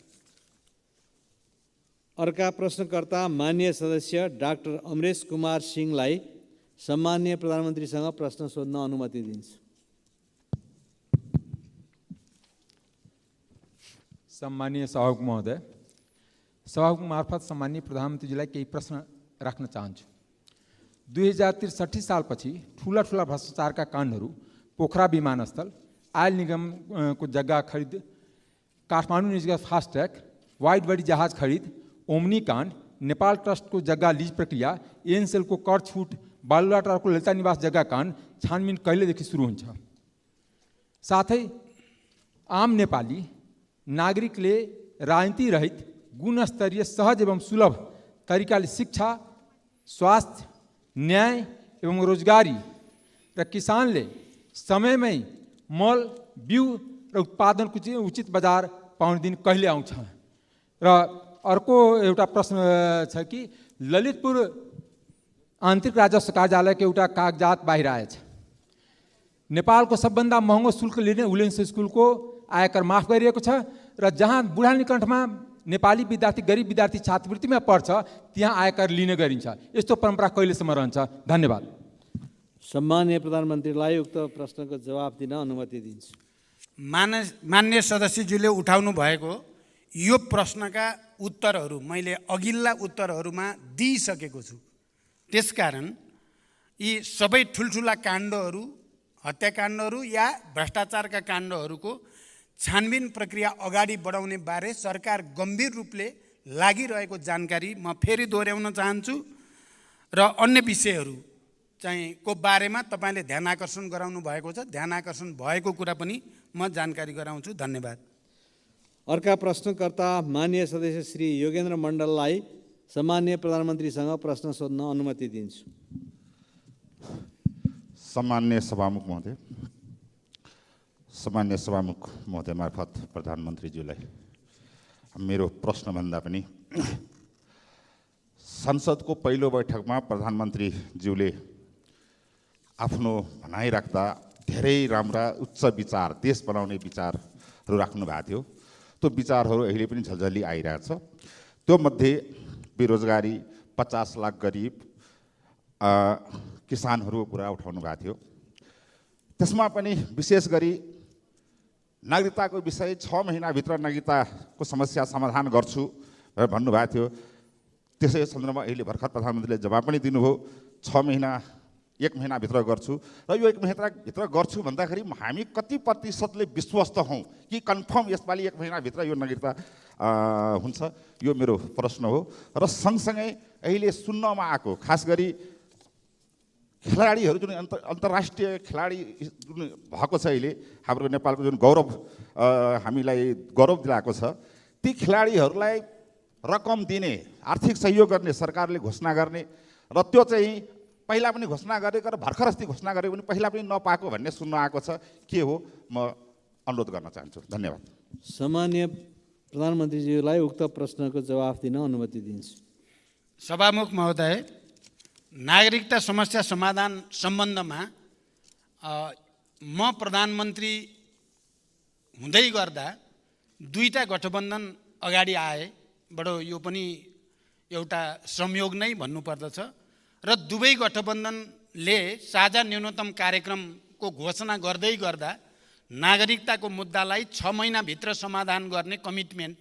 अर्का प्रश्नकर्ता माननीय सदस्य डाक्टर अमरेश कुमार सिंहलाई सम्माननीय प्रधानमन्त्रीसँग प्रश्न सोध्न अनुमति दिन्छु। सम्मानीय सभामुख महोदय, सभामुख मार्फत सम्मानीय प्रधानमन्त्रीजीलाई केही प्रश्न राख्न चाहन्छु। 2063 सालपछि ठुला भ्रष्टाचारका काण्डहरू पोखरा विमानस्थल, आयल निगमको जग्गा खरिद, काठमाडौँ निजगत फास्ट्याग, वाइड बडी जहाज खरिद, ओम्नी काण्ड, नेपाल ट्रस्टको जग्गा लिज प्रक्रिया, एनसेलको कर छुट, बालुवाटारको ललिता निवास जग्गा काण्ड छानबिन कहिलेदेखि सुरु हुन्छ? साथै आम नेपाली नागरिकले राजनीति रहित गुणस्तरीय सहज एवं सुलभ तरिकाले शिक्षा, स्वास्थ्य, न्याय एवं रोजगारी र किसानले समयमै मल, बिउ र उत्पादनको उचित बजार पाउने दिन कहिले आउँछ? र अर्को एउटा प्रश्न छ कि ललितपुर आन्तरिक राजस्व कार्यालयको एउटा कागजात बाहिर आएछ। नेपालको सबभन्दा महँगो शुल्क लिने उलेन्स स्कुलको आयकर माफ गरिएको छ र जहाँ बुढा निकण्ठमा नेपाली विद्यार्थी, गरिब विद्यार्थी छात्रवृत्तिमा पढ्छ त्यहाँ आयकर लिने गरिन्छ। यस्तो परम्परा कहिलेसम्म रहन्छ? धन्यवाद। सम्माननीय प्रधानमन्त्रीलाई उक्त प्रश्नको जवाफ दिन अनुमति दिन्छु। मान्य सदस्यज्यूले उठाउनु भएको यो प्रश्नका उत्तरहरू मैले अघिल्ला उत्तरहरूमा दिइसकेको छु। त्यसकारण यी सबै ठुल्ठुला काण्डहरू, हत्याकाण्डहरू या भ्रष्टाचारका काण्डहरूको छानबिन प्रक्रिया अगाडि बढाउने बारे सरकार गम्भीर रूपले लागिरहेको जानकारी म फेरि दोहोऱ्याउन चाहन्छु। र अन्य विषयहरू चाहिँ को बारेमा तपाईँले ध्यान आकर्षण गराउनु भएको छ, ध्यान आकर्षण भएको कुरा पनि म जानकारी गराउँछु। धन्यवाद। अर्का प्रश्नकर्ता माननीय सदस्य श्री योगेन्द्र मण्डललाई सम्माननीय प्रधानमन्त्रीसँग प्रश्न सोध्न अनुमति दिन्छु। सम्माननीय सभामुख महोदय, सम्माननीय सभामुख महोदय मार्फत प्रधानमन्त्रीज्यूलाई मेरो प्रश्नभन्दा पनि संसदको पहिलो बैठकमा प्रधानमन्त्रीज्यूले आफ्नो भनाइ राख्दा धेरै राम्रा उच्च विचार, देश बनाउने विचारहरू राख्नु भएको थियो। त्यो विचारहरू अहिले पनि झल्झली आइरहेछ। त्यो मध्ये बेरोजगारी, 50 लाख गरिब, किसानहरूको कुरा उठाउनु भएको थियो। त्यसमा पनि विशेष गरी नागरिकताको विषय 6 महिनाभित्र नागरिकताको समस्या समाधान गर्छु भनेर भन्नुभएको थियो। त्यसै सन्दर्भमा अहिले भर्खर प्रधानमन्त्रीले जवाब पनि दिनुभयो, 6 महिना 1 महिनाभित्र गर्छु। र यो 1 महिनाभित्र गर्छु भन्दाखेरि हामी कति प्रतिशतले विश्वस्त हौँ कि कन्फर्म यसपालि 1 महिनाभित्र यो नागरिकता हुन्छ, यो मेरो प्रश्न हो। र सँगसँगै अहिले सुन्नमा आएको खास गरी खेलाडीहरू जुन अन्तर्राष्ट्रिय खेलाडी जुन भएको छ अहिले हाम्रो नेपालको जुन गौरव हामीलाई गौरव दिलाएको छ, ती खेलाडीहरूलाई रकम दिने, आर्थिक सहयोग गर्ने सरकारले घोषणा गर्ने र त्यो चाहिँ पहिला पनि घोषणा गरेको र भर्खर अस्ति घोषणा गरेको पनि पहिला पनि नपाएको भन्ने सुन्न आएको छ। के हो, म अनुरोध गर्न चाहन्छु। धन्यवाद। सम्माननीय प्रधानमन्त्रीज्यूलाई उक्त प्रश्नको जवाफ दिन अनुमति दिन्छु। सभामुख महोदय, नागरिकता समस्या समाधान सम्बन्धमा म प्रधानमन्त्री हुँदै गर्दा दुईटा गठबन्धन अगाडि आए। बडो यो पनि एउटा संयोग नै भन्नुपर्दछ। र दुवै गठबन्धनले साझा न्यूनतम कार्यक्रमको घोषणा गर्दै गर्दा नागरिकताको मुद्दालाई 6 महिनाभित्र समाधान गर्ने कमिटमेन्ट,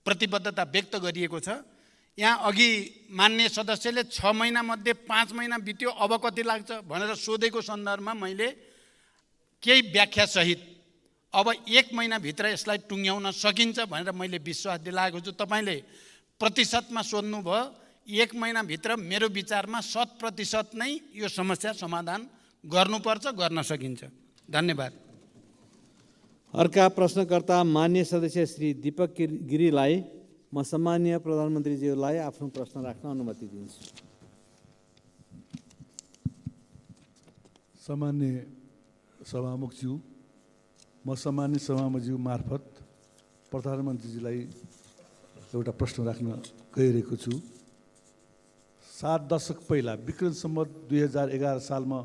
प्रतिबद्धता व्यक्त गरिएको छ। यहाँ अघि मान्य सदस्यले 6 महिनामध्ये 5 महिना बित्यो, अब कति लाग्छ भनेर सोधेको सन्दर्भमा मैले केही व्याख्यासहित अब 1 महिनाभित्र यसलाई टुङ्ग्याउन सकिन्छ भनेर मैले विश्वास दिलाएको छु। तपाईँले प्रतिशतमा सोध्नुभयो, 1 महिनाभित्र मेरो विचारमा 100% नै यो समस्या समाधान गर्नुपर्छ, गर्न सकिन्छ। धन्यवाद। अर्का प्रश्नकर्ता मान्य सदस्य श्री दीपक गिरीलाई म सम्माननीय प्रधानमन्त्रीज्यूलाई आफ्नो प्रश्न राख्न अनुमति दिन्छु। सम्मान्य सभामुखज्यू, म सम्मान्य सभामुखज्यू मार्फत प्रधानमन्त्रीजीलाई एउटा प्रश्न राख्न गइरहेको छु। 7 दशक पहिला विक्रम सम्वत 2011 सालमा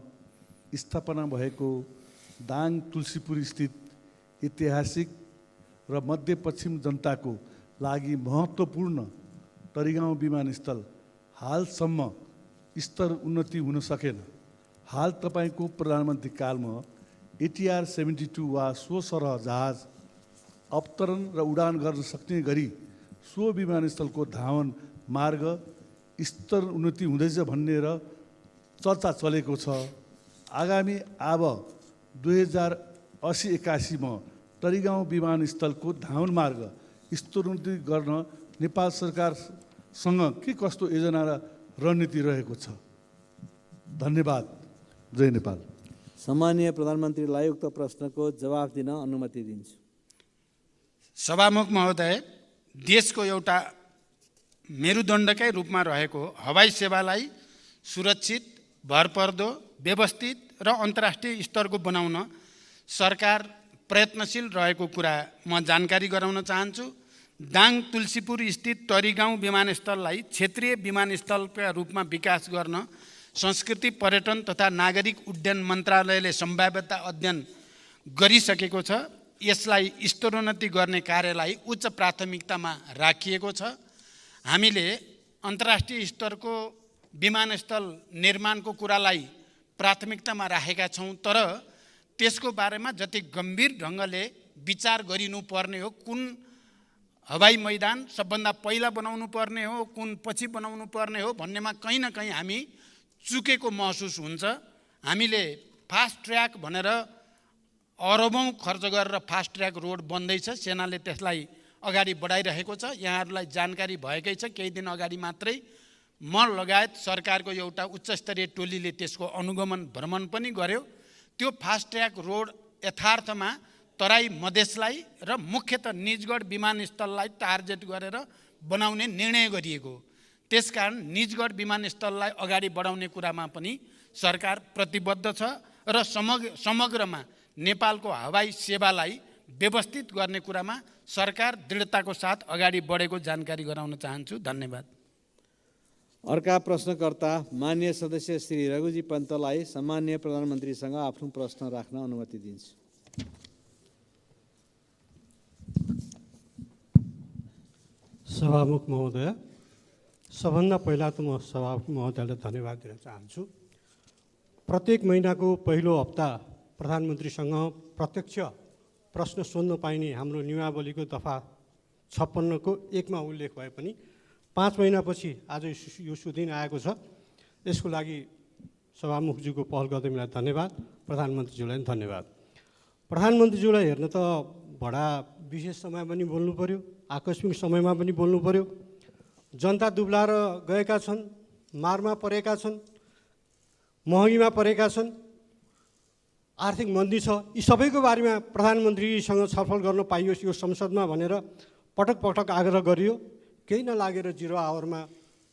स्थापना भएको दाङ तुलसीपुर स्थित ऐतिहासिक र मध्यपश्चिम जनताको लागि महत्त्वपूर्ण तरिगाउँ विमानस्थल हालसम्म स्तर उन्नति हुन सकेन। हाल तपाईँको प्रधानमन्त्री कालमा ATR 72 वा सो सरह जहाज अवतरण र उडान गर्न सक्ने गरी सो विमानस्थलको धावन मार्ग स्तर उन्नति हुँदैछ भन्ने र चर्चा चलेको छ। आगामी अब 2080-81 तरिगाउँ विमानस्थलको धावन मार्ग स्तरोन्नति गर्न नेपाल सरकारसँग के कस्तो योजना र रणनीति रहेको छ? धन्यवाद। जय नेपाल। सम्माननीय प्रधानमन्त्रीलाई उक्त प्रश्नको जवाफ दिन अनुमति दिन्छु। सभामुख महोदय, देशको एउटा मेरुदण्डकै रूपमा रहेको हवाई सेवालाई सुरक्षित, भरपर्दो, व्यवस्थित र अन्तर्राष्ट्रिय स्तरको बनाउन सरकार प्रयत्नशील रहेको कुरा म जानकारी गराउन चाहन्छु। दाङ तुलसीपुर स्थित तरिगाउँ विमानस्थललाई क्षेत्रीय विमानस्थलका रूपमा विकास गर्न संस्कृति, पर्यटन तथा नागरिक उड्डयन मन्त्रालयले सम्भाव्यता अध्ययन गरिसकेको छ। यसलाई स्तरोन्नति गर्ने कार्यलाई उच्च प्राथमिकतामा राखिएको छ। हामीले अन्तर्राष्ट्रिय स्तरको विमानस्थल निर्माणको कुरालाई प्राथमिकतामा राखेका छौँ, तर त्यसको बारेमा जति गम्भीर ढङ्गले विचार गरिनुपर्ने हो, कुन हवाई मैदान सबभन्दा पहिला बनाउनु पर्ने हो, कुन पछि बनाउनु पर्ने हो भन्नेमा कहीँ न कहीँ हामी चुकेको महसुस हुन्छ। हामीले फास्ट ट्र्याक भनेर अरबौँ खर्च गरेर फास्ट ट्र्याक रोड बन्दैछ, सेनाले त्यसलाई अगाडि बढाइरहेको छ। यहाँहरूलाई जानकारी भएकै छ, केही दिन अगाडि मात्रै म लगायत सरकारको एउटा उच्चस्तरीय टोलीले त्यसको अनुगमन भ्रमण पनि गर्यो। त्यो फास्ट ट्र्याक रोड यथार्थमा तराई मधेसलाई र मुख्यतः निजगढ विमानस्थललाई टार्गेट गरेर बनाउने निर्णय गरिएको। त्यसकारण निजगढ विमानस्थललाई अगाडि बढाउने कुरामा पनि सरकार प्रतिबद्ध छ र समग्रमा नेपालको हवाई सेवालाई व्यवस्थित गर्ने कुरामा सरकार दृढताको साथ अगाडि बढेको जानकारी गराउन चाहन्छु। धन्यवाद। अर्का प्रश्नकर्ता मान्य सदस्य श्री रघुजी पन्तलाई सम्माननीय प्रधानमन्त्रीसँग आफ्नो प्रश्न राख्न अनुमति दिन्छु। सभामुख महोदय, सबभन्दा पहिला त म सभामुख महोदयलाई धन्यवाद दिन चाहन्छु। प्रत्येक महिनाको पहिलो हप्ता प्रधानमन्त्रीसँग प्रत्यक्ष प्रश्न सोध्न पाइने हाम्रो नियमावलीको दफा 56 को 1 मा उल्लेख भए पनि 5 महिनापछि आज यो सुदिन आएको छ। यसको लागि सभामुखज्यूको पहल गर्दैलाई धन्यवाद, प्रधानमन्त्रीज्यूलाई पनि धन्यवाद। प्रधानमन्त्रीज्यूलाई हेर्न त बडा विशेष समय पनि बोल्नु पर्यो, आकस्मिक समयमा पनि बोल्नु पर्यो। जनता दुब्लाएर गएका छन्, मारमा परेका छन्, महँगीमा परेका छन्, आर्थिक मन्दी छ। यी सबैको बारेमा प्रधानमन्त्रीसँग छलफल गर्न पाइयोस् यो संसदमा भनेर पटक पटक आग्रह गरियो। केही नलागेर 0 आवरमा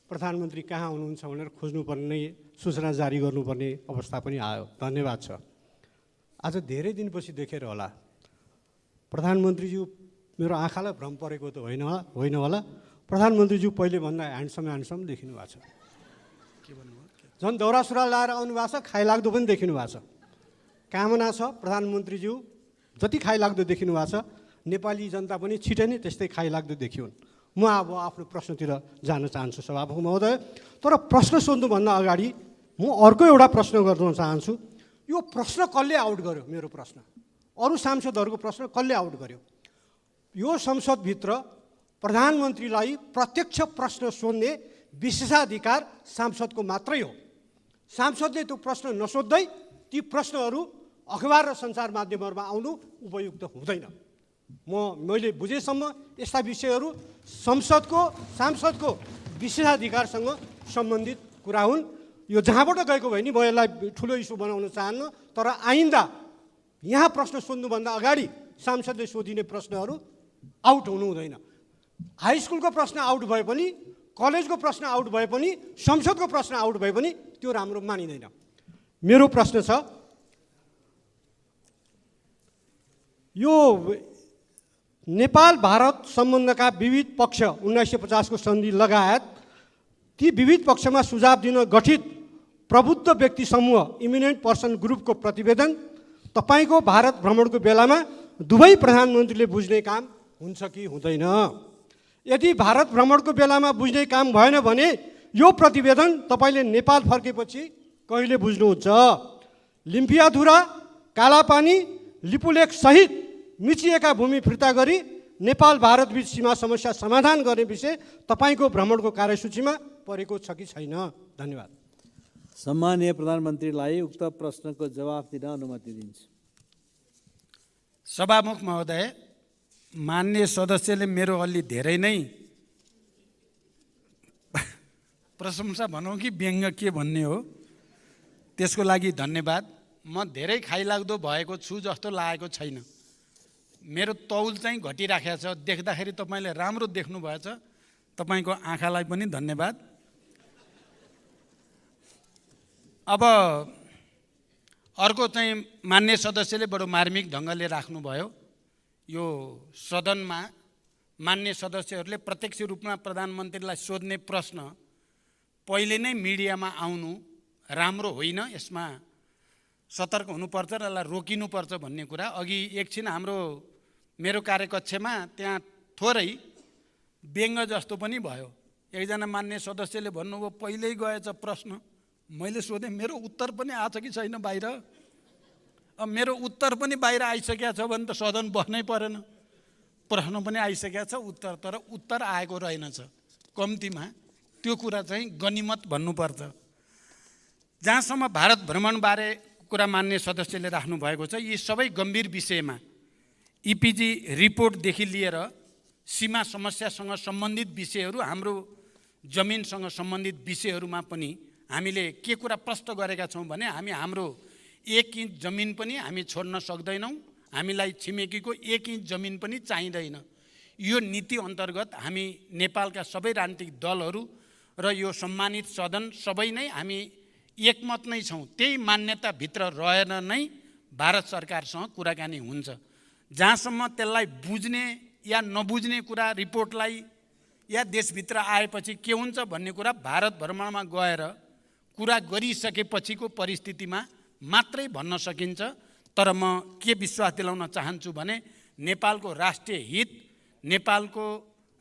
प्रधानमन्त्री कहाँ हुनुहुन्छ भनेर खोज्नुपर्ने, सूचना जारी गर्नुपर्ने अवस्था पनि आयो। धन्यवाद छ। आज धेरै दिनपछि देखेर होला प्रधानमन्त्रीज्यू, मेरो आँखालाई भ्रम परेको त होइन होला, प्रधानमन्त्रीज्यू पहिले भन्दा ह्यान्डसम देखिनु भएको छ। झन् दौरा सुरुवाल लाएर आउनु भएको छ, खाइलाग्दो पनि देखिनु भएको छ। कामना छ प्रधानमन्त्रीज्यू जति खाइलाग्दो देखिनु भएको छ, नेपाली जनता पनि छिटै नै त्यस्तै खाइलाग्दो देखियोन्। म अब आफ्नो प्रश्नतिर जान चाहन्छु सभामुख महोदय। तर प्रश्न सोध्नुभन्दा अगाडि म अर्को एउटा प्रश्न गर्न चाहन्छु। यो प्रश्न कसले आउट गर्यो? मेरो प्रश्न, अरू सांसदहरूको प्रश्न कसले आउट गर्यो? यो संसदभित्र प्रधानमन्त्रीलाई प्रत्यक्ष प्रश्न सोध्ने विशेषाधिकार सांसदको मात्रै हो। सांसदले त्यो प्रश्न नसोध्दै ती प्रश्नहरू अखबार र सञ्चार माध्यमहरूमा आउनु उपयुक्त हुँदैन। मैले बुझेसम्म यस्ता विषयहरू सांसदको विशेषाधिकारसँग सम्बन्धित कुरा हुन्। यो जहाँबाट गएको भए नि म यसलाई ठुलो इस्यु बनाउन चाहन्न, तर आइन्दा यहाँ प्रश्न सोध्नुभन्दा अगाडि सांसदले सोधिने प्रश्नहरू आउट हुनु हुँदैन। हाई स्कुलको प्रश्न आउट भए पनि, कलेजको प्रश्न आउट भए पनि, संसदको प्रश्न आउट भए पनि त्यो राम्रो मानिँदैन। मेरो प्रश्न छ, यो नेपाल भारत सम्बन्धका विविध पक्ष 1950 को सन्धि लगायत ती विविध पक्षमा सुझाव दिन गठित प्रबुद्ध व्यक्ति समूह इमिनेन्ट पर्सन ग्रुपको प्रतिवेदन तपाईँको भारत भ्रमणको बेलामा दुवै प्रधानमन्त्रीले बुझ्ने काम हुन्छ कि हुँदैन? यदि भारत भ्रमणको बेलामा बुझ्ने काम भएन भने यो प्रतिवेदन तपाईँले नेपाल फर्केपछि कहिले बुझ्नुहुन्छ? लिम्पियाधुरा, कालापानी, लिपुलेख सहित मिचिएका भूमि फिर्ता गरी नेपाल भारत बीच सीमा समस्या समाधान गर्ने विषय तपाईँको भ्रमणको कार्यसूचीमा परेको छ कि छैन? धन्यवाद। सम्माननीय प्रधानमन्त्रीलाई उक्त प्रश्नको जवाफ दिन अनुमति दिन्छु। सभामुख महोदय, मान्य सदस्यले मेरो अलि धेरै नै प्रशंसा भनौँ कि व्यङ्ग के भन्ने हो, त्यसको लागि धन्यवाद। म धेरै खाइलाग्दो भएको छु जस्तो लागेको छैन। मेरो तौल चाहिँ घटिराखेको छ, देख्दाखेरि तपाईँले राम्रो देख्नुभएछ। तपाईँको आँखालाई पनि धन्यवाद। अब अर्को चाहिँ मान्य सदस्यले बडो मार्मिक ढङ्गले राख्नुभयो। यो सदनमा मान्य सदस्यहरूले प्रत्यक्ष रूपमा प्रधानमन्त्रीलाई सोध्ने प्रश्न पहिले नै मिडियामा आउनु राम्रो होइन, यसमा सतर्क हुनुपर्छ र यसलाई रोकिनुपर्छ भन्ने कुरा। अघि एकछिन मेरो कार्यकक्षमा त्यहाँ थोरै व्यङ्ग जस्तो पनि भयो। एकजना मान्य सदस्यले भन्नुभयो पहिल्यै गएछ प्रश्न, मैले सोधेँ मेरो उत्तर पनि आछ कि छैन बाहिर? अब मेरो उत्तर पनि बाहिर आइसकेको छ भने त सदन बस्नै परेन। प्रश्न पनि आइसकेको छ, तर उत्तर आएको रहेनछ। कम्तीमा त्यो कुरा चाहिँ गनिमत भन्नुपर्छ। जहाँसम्म भारत भ्रमणबारे कुरा मान्य सदस्यले राख्नु भएको छ, यी सबै गम्भीर विषयमा इपिजी रिपोर्टदेखि लिएर सीमा समस्यासँग सम्बन्धित विषयहरू, हाम्रो जमिनसँग सम्बन्धित विषयहरूमा पनि हामीले के कुरा प्रश्न गरेका छौँ भने हाम्रो 1 इन्च जमिन पनि हामी छोड्न सक्दैनौँ, हामीलाई छिमेकीको 1 इन्च जमिन पनि चाहिँदैन। यो नीति अन्तर्गत हामी नेपालका सबै राजनीतिक दलहरू र यो सम्मानित सदन सबै नै हामी एकमत नै छौँ। त्यही मान्यताभित्र रहेर नै भारत सरकारसँग कुराकानी हुन्छ। जहाँसम्म त्यसलाई बुझ्ने या नबुझ्ने कुरा रिपोर्टलाई या देशभित्र आएपछि के हुन्छ भन्ने कुरा भारत भ्रमणमा गएर कुरा गरिसकेपछिको परिस्थितिमा मात्रै भन्न सकिन्छ। तर म के विश्वास दिलाउन चाहन्छु भने नेपालको राष्ट्रिय हित, नेपालको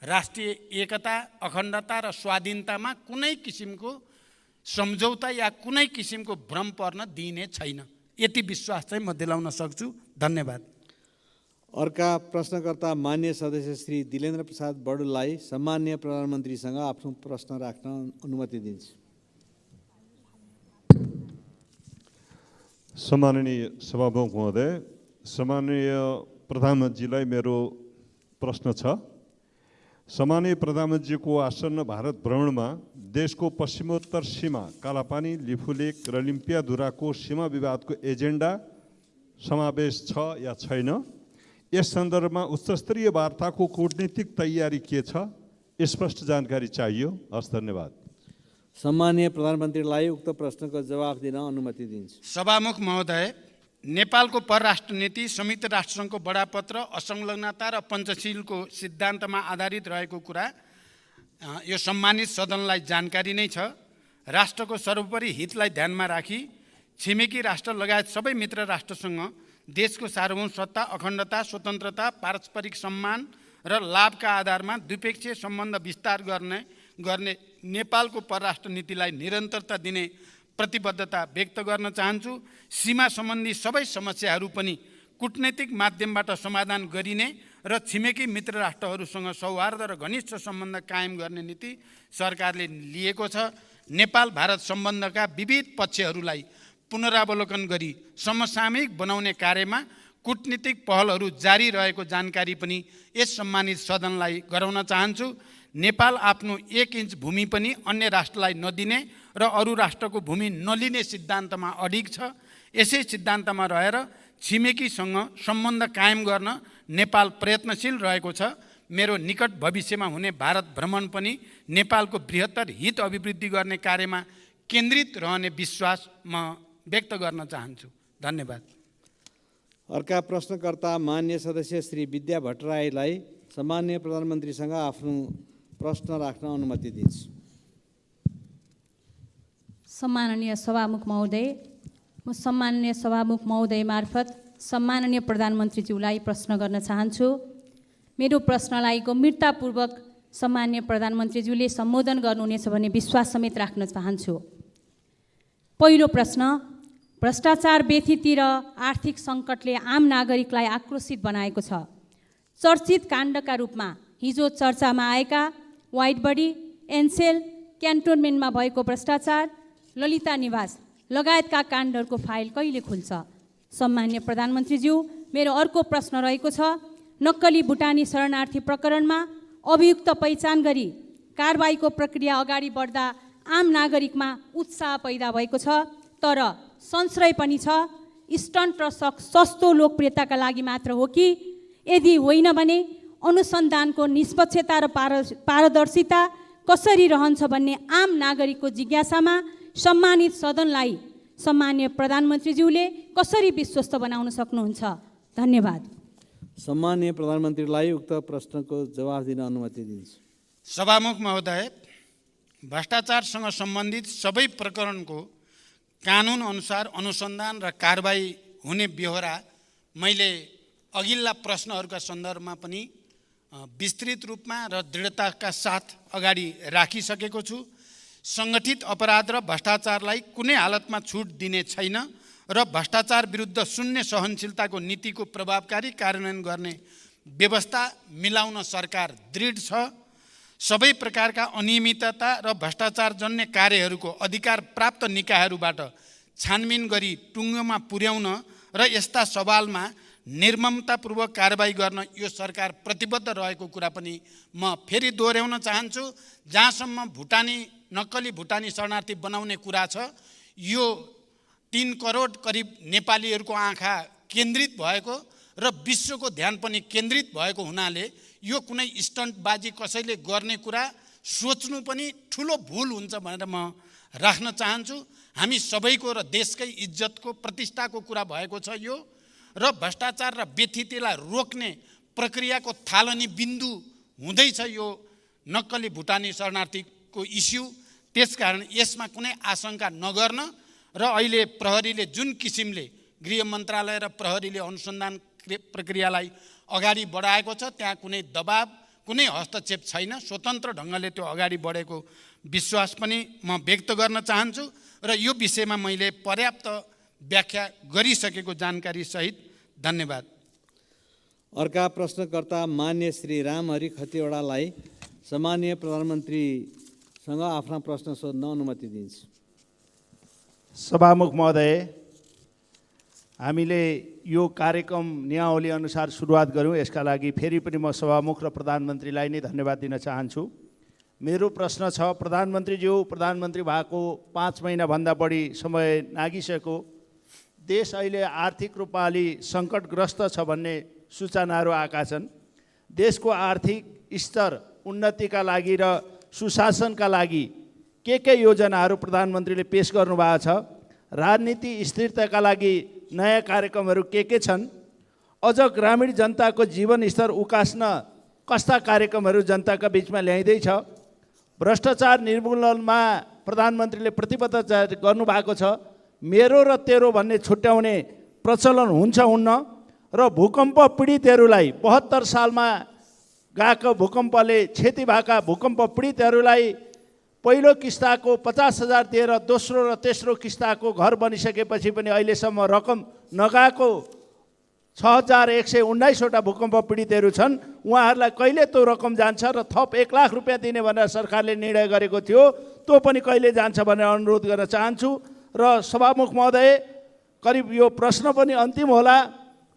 राष्ट्रिय एकता, अखण्डता र स्वाधीनतामा कुनै किसिमको सम्झौता या कुनै किसिमको भ्रम पर्न दिइने छैन। यति विश्वास चाहिँ म दिलाउन सक्छु। धन्यवाद। अर्का प्रश्नकर्ता मान्य सदस्य श्री दिलेन्द्र प्रसाद बडुललाई सम्मान्य प्रधानमन्त्रीसँग आफ्नो प्रश्न राख्न अनुमति दिन्छु। सम्माननीय सभामुख महोदय, सम्माननीय प्रधानमन्त्रीलाई मेरो प्रश्न छ। सम्माननीय प्रधानमन्त्रीको आसन्न भारत भ्रमणमा देशको पश्चिमोत्तर सीमा कालापानी, लिफुलेक र लिम्पियाधुराको सीमा विवादको एजेन्डा समावेश छ या छैन? यस सन्दर्भमा उच्चस्तरीय वार्ताको कूटनीतिक तयारी के छ? स्पष्ट जानकारी चाहियो। हस्, धन्यवाद। सम्मान्य प्रधानमन्त्रीलाई उक्त प्रश्नको जवाफ दिन अनुमति दिन्छु। सभामुख महोदय, नेपालको परराष्ट्र नीति संयुक्त राष्ट्रसङ्घको बडापत्र, असंलग्नता र पञ्चशीलको सिद्धान्तमा आधारित रहेको कुरा यो सम्मानित सदनलाई जानकारी नै छ। राष्ट्रको सर्वोपरि हितलाई ध्यानमा राखी छिमेकी राष्ट्र लगायत सबै मित्र राष्ट्रसँग देशको सार्वभौम सत्ता, अखण्डता, स्वतन्त्रता, पारस्परिक सम्मान र लाभका आधारमा द्विपक्षीय सम्बन्ध विस्तार गर्ने नेपालको परराष्ट्र नीतिलाई निरन्तरता दिने प्रतिबद्धता व्यक्त गर्न चाहन्छु। सीमा सम्बन्धी सबै समस्याहरू पनि कूटनैतिक माध्यमबाट समाधान गरिने र छिमेकी मित्र राष्ट्रहरूसँग सौहार्द र घनिष्ठ सम्बन्ध कायम गर्ने नीति सरकारले लिएको छ। नेपाल भारत सम्बन्धका विविध पक्षहरूलाई पुनरावलोकन गरी समसामयिक बनाउने कार्यमा कूटनीतिक पहलहरू जारी रहेको जानकारी पनि यस सम्मानित सदनलाई गराउन चाहन्छु। नेपाल आफ्नो 1 इन्च भूमि पनि अन्य राष्ट्रलाई नदिने र अरू राष्ट्रको भूमि नलिने सिद्धान्तमा अडिग छ। यसै सिद्धान्तमा रहेर छिमेकीसँग सम्बन्ध कायम गर्न नेपाल प्रयत्नशील रहेको छ। मेरो निकट भविष्यमा हुने भारत भ्रमण पनि नेपालको बृहत्तर हित अभिवृद्धि गर्ने कार्यमा केन्द्रित रहने विश्वास म व्यक्त गर्न चाहन्छु। धन्यवाद। अर्का प्रश्नकर्ता मान्य सदस्य श्री विद्या भट्टराईलाई सम्मान्य प्रधानमन्त्रीसँग आफ्नो प्रश्न राख्न अनुमति दिन्छु। सम्माननीय सभामुख महोदय, म सम्माननीय सभामुख महोदय मार्फत सम्माननीय प्रधानमन्त्रीज्यूलाई प्रश्न गर्न चाहन्छु। मेरो प्रश्नलाई गम्भीरतापूर्वक सम्माननीय प्रधानमन्त्रीज्यूले सम्बोधन गर्नुहुनेछ भन्ने विश्वास समेत राख्न चाहन्छु। पहिलो प्रश्न, भ्रष्टाचार व्यथिति र आर्थिक सङ्कटले आम नागरिकलाई आक्रोशित बनाएको छ। चर्चित काण्डका रूपमा हिजो चर्चामा आएका वाइट बडी, एनसेल, क्यान्टोनमेन्टमा भएको भ्रष्टाचार, ललिता निवास लगायतका काण्डहरूको फाइल कहिले खुल्छ? सम्मान्य प्रधानमन्त्रीज्यू, मेरो अर्को प्रश्न रहेको छ। नक्कली भुटानी शरणार्थी प्रकरणमा अभियुक्त पहिचान गरी कारबाहीको प्रक्रिया अगाडि बढ्दा आम नागरिकमा उत्साह पैदा भएको छ, तर संशय पनि छ स्टन्ट र सस्तो लोकप्रियताका लागि मात्र हो कि? यदि होइन भने अनुसन्धानको निष्पक्षता र पारदर्शिता कसरी रहन्छ भन्ने आम नागरिकको जिज्ञासामा सम्मानित सदनलाई सम्मान्य प्रधानमन्त्रीज्यूले कसरी विश्वस्त बनाउन सक्नुहुन्छ? धन्यवाद। सम्मान्य प्रधानमन्त्रीलाई उक्त प्रश्नको जवाफ दिन अनुमति दिन्छु। सभामुख महोदय, भ्रष्टाचारसँग सम्बन्धित सबै प्रकरणको कानुन अनुसार अनुसन्धान र कारबाही हुने बेहोरा मैले अघिल्ला प्रश्नहरूका सन्दर्भमा पनि विस्तृत रूपमा र दृढताका साथ अगाडि राखिसकेको छु। सङ्गठित अपराध र भ्रष्टाचारलाई कुनै हालतमा छुट दिने छैन र भ्रष्टाचार विरुद्ध शून्य सहनशीलताको नीतिको प्रभावकारी कार्यान्वयन गर्ने व्यवस्था मिलाउन सरकार दृढ छ। सबै प्रकारका अनियमितता र भ्रष्टाचारजन्य कार्यहरूको अधिकार प्राप्त निकायहरूबाट छानबिन गरी टुङ्गोमा पुर्याउन र यस्ता सवालमा निर्ममतापूर्वक कारबाही गर्न यो सरकार प्रतिबद्ध रहेको कुरा पनि म फेरि दोहोऱ्याउन चाहन्छु। जहाँसम्म नक्कली भुटानी शरणार्थी बनाउने कुरा छ, यो 3 करोड करिब नेपालीहरूको आँखा केन्द्रित भएको र विश्वको ध्यान पनि केन्द्रित भएको हुनाले यो कुनै स्टन्टबाजी कसैले गर्ने कुरा सोच्नु पनि ठुलो भुल हुन्छ भनेर म राख्न चाहन्छु। हामी सबैको र देशकै इज्जतको प्रतिष्ठाको कुरा भएको छ यो, र भ्रष्टाचार र व्यथितिलाई रोक्ने प्रक्रियाको थालनी बिन्दु हुँदैछ यो नक्कली भुटानी शरणार्थीको इस्यु। त्यसकारण यसमा कुनै आशंका नगर्न र अहिले प्रहरीले जुन किसिमले गृह मन्त्रालय र प्रहरीले अनुसन्धान प्रक्रियालाई अगाडि बढाएको छ, त्यहाँ कुनै दबाब कुनै हस्तक्षेप छैन, स्वतन्त्र ढङ्गले त्यो अगाडि बढेको विश्वास पनि म व्यक्त गर्न चाहन्छु र यो विषयमा मैले पर्याप्त व्याख्या गरिसकेको जानकारी सहित धन्यवाद। अर्का प्रश्नकर्ता मान्य श्री रामहरि खतिवडालाई सम्माननीय प्रधानमन्त्रीसँग आफ्ना प्रश्न सोध्न अनुमति दिन्छु। सभामुख महोदय, हामीले यो कार्यक्रम नियमावली अनुसार सुरुवात गऱ्यौँ। यसका लागि फेरि पनि म सभामुख र प्रधानमन्त्रीलाई नै धन्यवाद दिन चाहन्छु। मेरो प्रश्न छ, प्रधानमन्त्रीज्यू, प्रधानमन्त्री भएको 5 महिनाभन्दा बढी समय नागिसक्यो। देश अहिले आर्थिक रूपमा अलि सङ्कटग्रस्त छ भन्ने सूचनाहरू आएका छन्। देशको आर्थिक स्तर उन्नतिका लागि र सुशासनका लागि के योजनाहरू प्रधानमन्त्रीले पेश गर्नुभएको छ? राजनीति स्थिरताका लागि नयाँ कार्यक्रमहरू के छन्? अझ ग्रामीण जनताको जीवन स्तर उकास्न कस्ता कार्यक्रमहरू जनताका बिचमा ल्याइँदैछ? भ्रष्टाचार निर्मूलनमा प्रधानमन्त्रीले प्रतिबद्धता गर्नुभएको छ। मेरो र तेरो भन्ने छुट्याउने प्रचलन हुन्छ हुन्न? र भूकम्प पीडितहरूलाई 72 सालमा गएको भूकम्पले क्षति भएका भूकम्प पीडितहरूलाई पहिलो किस्ताको 50,000 दिएर दोस्रो र तेस्रो किस्ताको घर बनिसकेपछि पनि अहिलेसम्म रकम नगएको 6,119वटा भूकम्प पीडितहरू छन्। उहाँहरूलाई कहिले त्यो रकम जान्छ र थप 1 लाख रुपियाँ दिने भनेर सरकारले निर्णय गरेको थियो, त्यो पनि कहिले जान्छ भनेर अनुरोध गर्न चाहन्छु। र सभामुख महोदय, करिब यो प्रश्न पनि अन्तिम होला।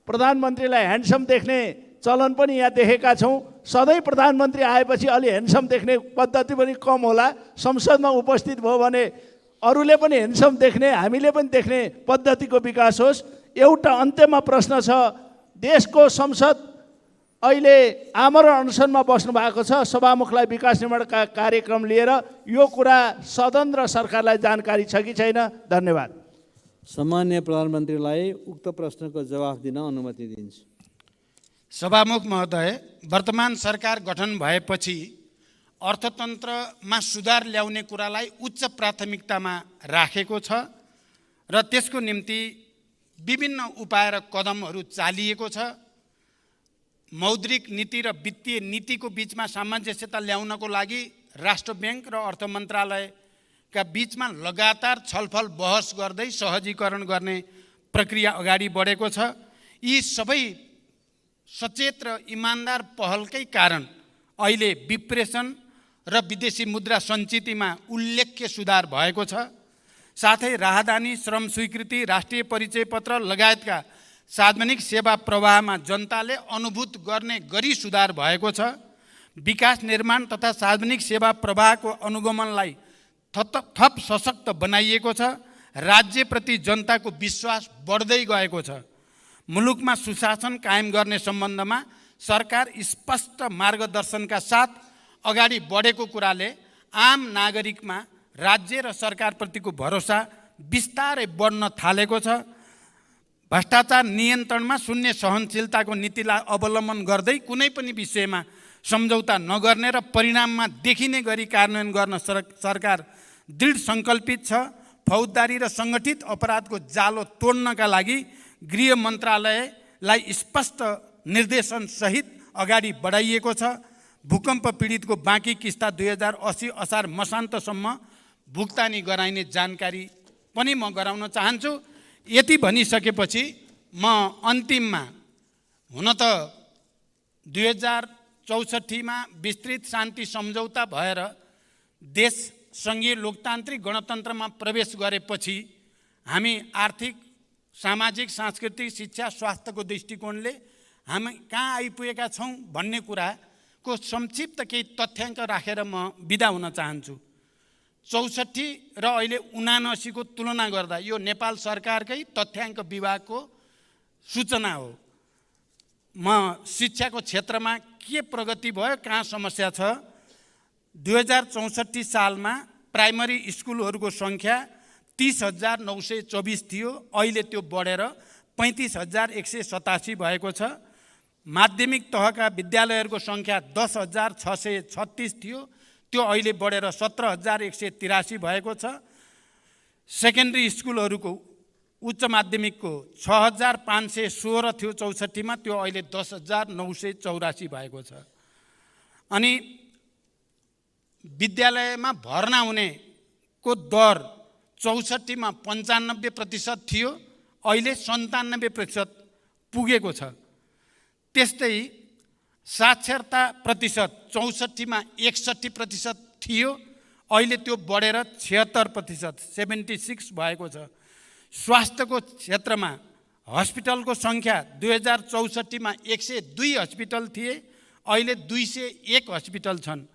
प्रधानमन्त्रीलाई ह्यान्डसम देख्ने चलन पनि यहाँ देखेका छौँ। सधैँ प्रधानमन्त्री आएपछि अलि ह्यान्डसम देख्ने पद्धति पनि कम होला। संसदमा उपस्थित भयो भने अरूले पनि ह्यान्डसम देख्ने, हामीले पनि देख्ने पद्धतिको विकास होस्। एउटा अन्त्यमा प्रश्न छ, देशको संसद अहिले आमरण अनसनमा बस्नु भएको छ। सभामुखलाई विकास निर्माणका कार्यक्रम लिएर यो कुरा सदन र सरकारलाई जानकारी छ कि छैन? धन्यवाद। सम्माननीय प्रधानमन्त्रीलाई उक्त प्रश्नको जवाफ दिन अनुमति दिन्छु। सभामुख महोदय, वर्तमान सरकार गठन भएपछि अर्थतन्त्रमा सुधार ल्याउने कुरालाई उच्च प्राथमिकतामा राखेको छ र त्यसको निम्ति विभिन्न उपाय र कदमहरू चालिएको छ। मौद्रिक नीति र वित्तीय नीतिको बिचमा सामञ्जस्यता ल्याउनको लागि राष्ट्र ब्याङ्क र अर्थ मन्त्रालयका बिचमा लगातार छलफल बहस गर्दै सहजीकरण गर्ने प्रक्रिया अगाडि बढेको छ। यी सबै सचेत र इमान्दार पहलकै कारण अहिले विप्रेषण र विदेशी मुद्रा सञ्चितमा उल्लेख्य सुधार भएको छ। साथै राहदानी, श्रम स्वीकृति, राष्ट्रिय परिचय पत्र लगायतका सार्वजनिक सेवा प्रवाहमा जनताले अनुभूत गर्ने गरी सुधार भएको छ। विकास निर्माण तथा सार्वजनिक सेवा प्रवाहको अनुगमनलाई थप सशक्त बनाइएको छ। राज्यप्रति जनताको विश्वास बढ्दै गएको छ। मुलुकमा सुशासन कायम गर्ने सम्बन्धमा सरकार स्पष्ट मार्गदर्शनका साथ अगाडि बढेको कुराले आम नागरिकमा राज्य र सरकारप्रतिको भरोसा बिस्तारै बढ्न थालेको छ। भ्रष्टाचार नियन्त्रणमा शून्य सहनशीलताको नीतिलाई अवलम्बन गर्दै कुनै पनि विषयमा सम्झौता नगर्ने र परिणाममा देखिने गरी कार्यान्वयन गर्न सरकार दृढ सङ्कल्पित छ। फौजदारी र सङ्गठित अपराधको जालो तोड्नका लागि गृह मन्त्रालयलाई स्पष्ट निर्देशन सहित अगाडि बढाइएको छ। भूकम्प पीडितको बाँकी किस्ता 2080 असार मसान्तसम्म भुक्तानी गराइने जानकारी पनि म गराउन चाहन्छु। यति भनिसकेपछि म अन्तिममा, हुन त 2064मा विस्तृत शान्ति सम्झौता भएर देश सङ्घीय लोकतान्त्रिक गणतन्त्रमा प्रवेश गरेपछि हामी आर्थिक, सामाजिक, सांस्कृतिक, शिक्षा, स्वास्थ्यको दृष्टिकोणले हामी कहाँ आइपुगेका छौँ भन्ने कुराको संक्षिप्त केही तथ्याङ्क राखेर म बिदा हुन चाहन्छु। 64 र अहिले 79 को तुलना गर्दा यो नेपाल सरकारकै तथ्याङ्क विभागको सूचना हो। म शिक्षाको क्षेत्रमा के प्रगति भयो, कहाँ समस्या छ? 2064 सालमा प्राइमरी स्कुलहरूको सङ्ख्या 30,924 थियो, अहिले त्यो बढेर 35,187 भएको छ। माध्यमिक तहका विद्यालयहरूको सङ्ख्या 10,636 थियो, त्यो अहिले बढेर 17,183 भएको छ। सेकेन्ड्री स्कुलहरूको उच्च माध्यमिकको 6,516 थियो 64मा, त्यो अहिले 10,984 भएको छ। अनि विद्यालयमा भर्ना हुनेको दर 64 मा 95% थियो, अहिले 97% पुगेको छ। त्यस्तै साक्षरता प्रतिशत 64 मा 61% थियो, अहिले त्यो बढेर 76% 76 भएको छ। स्वास्थ्यको क्षेत्रमा हस्पिटलको सङ्ख्या 2064 मा 102 हस्पिटल थिए, अहिले 201 हस्पिटल छन्।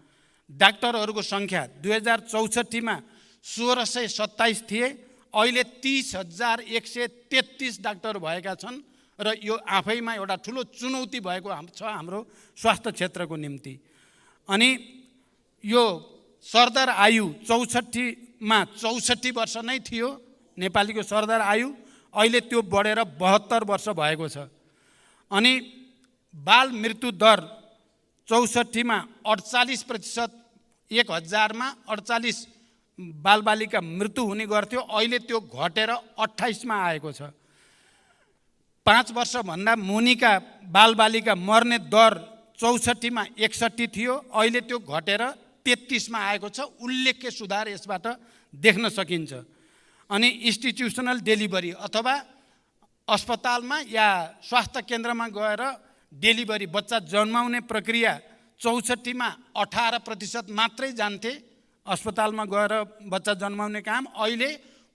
डाक्टरहरूको सङ्ख्या 2064 मा 1627 थिए, अहिले 30,133 डाक्टर भएका छन् र यो आफैमा एउटा ठुलो चुनौती भएको छ हाम्रो स्वास्थ्य क्षेत्रको निम्ति। अनि यो सरदर आयु 64 मा 64 वर्ष नै थियो नेपालीको सरदर आयु, अहिले त्यो बढेर 72 वर्ष भएको छ। अनि बाल मृत्यु दर 64 मा 48%, 1000 मा 48 बालबालिका मृत्यु हुने गर्थ्यो, अहिले त्यो घटेर 28 मा आएको छ। 5 वर्षभन्दा मुनिका बालबालिका मर्ने दर 64 मा 61 थियो, अहिले त्यो घटेर 33 मा आएको छ। उल्लेख्य सुधार यसबाट देख्न सकिन्छ। अनि इन्स्टिट्युसनल डेलिभरी अथवा अस्पतालमा या स्वास्थ्य केन्द्रमा गएर डेलिभरी बच्चा जन्माउने प्रक्रिया 64 मा 18% मात्रै जान्थे अस्पतालमा गएर बच्चा जन्माउने काम, अहिले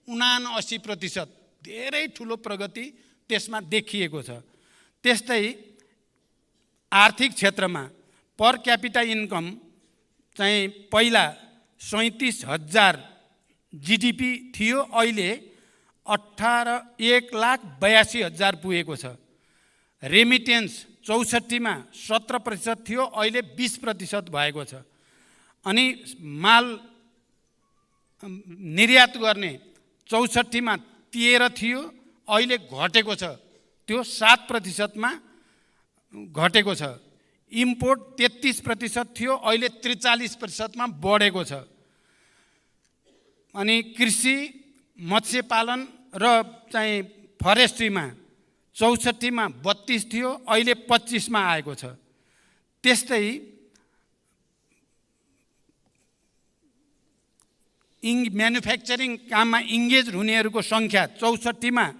79%, धेरै ठुलो प्रगति त्यसमा देखिएको छ। त्यस्तै आर्थिक क्षेत्रमा पर क्यापिटा इन्कम चाहिँ पहिला 37,000 GDP थियो, अहिले 1,82,000 पुगेको छ। रेमिटेन्स 64 मा 17% थियो, अहिले 20% भएको छ। अनि माल निर्यात गर्ने 64 मा 13 थियो, अहिले घटेको छ, त्यो 7% मा घटेको छ। इम्पोर्ट 33% थियो, अहिले 43% मा बढेको छ। अनि कृषि मत्स्य पालन र चाहिँ फरेस्ट्रीमा 64 मा 32 थियो, अहिले 25 मा आएको छ। त्यस्तै म्यानुफ्याक्चरिङ काममा इङ्गेज हुनेहरूको सङ्ख्या 64 मा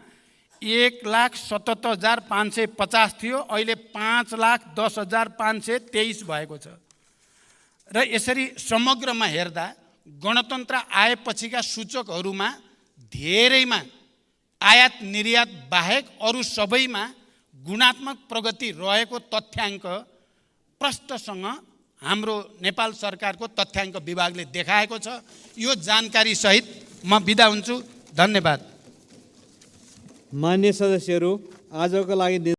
1,77,550 थियो, अहिले 5,10,523 भएको छ। र यसरी समग्रमा हेर्दा गणतन्त्र आएपछिका सूचकहरूमा धेरैमा आयात निर्यात बाहेक अरू सबैमा गुणात्मक प्रगति रहेको तथ्याङ्क प्रष्टसँग हाम्रो नेपाल सरकारको तथ्याङ्क विभागले देखाएको छ। यो जानकारी सहित म बिदा हुन्छु। धन्यवाद। मान्य सदस्यहरू, आजको लागि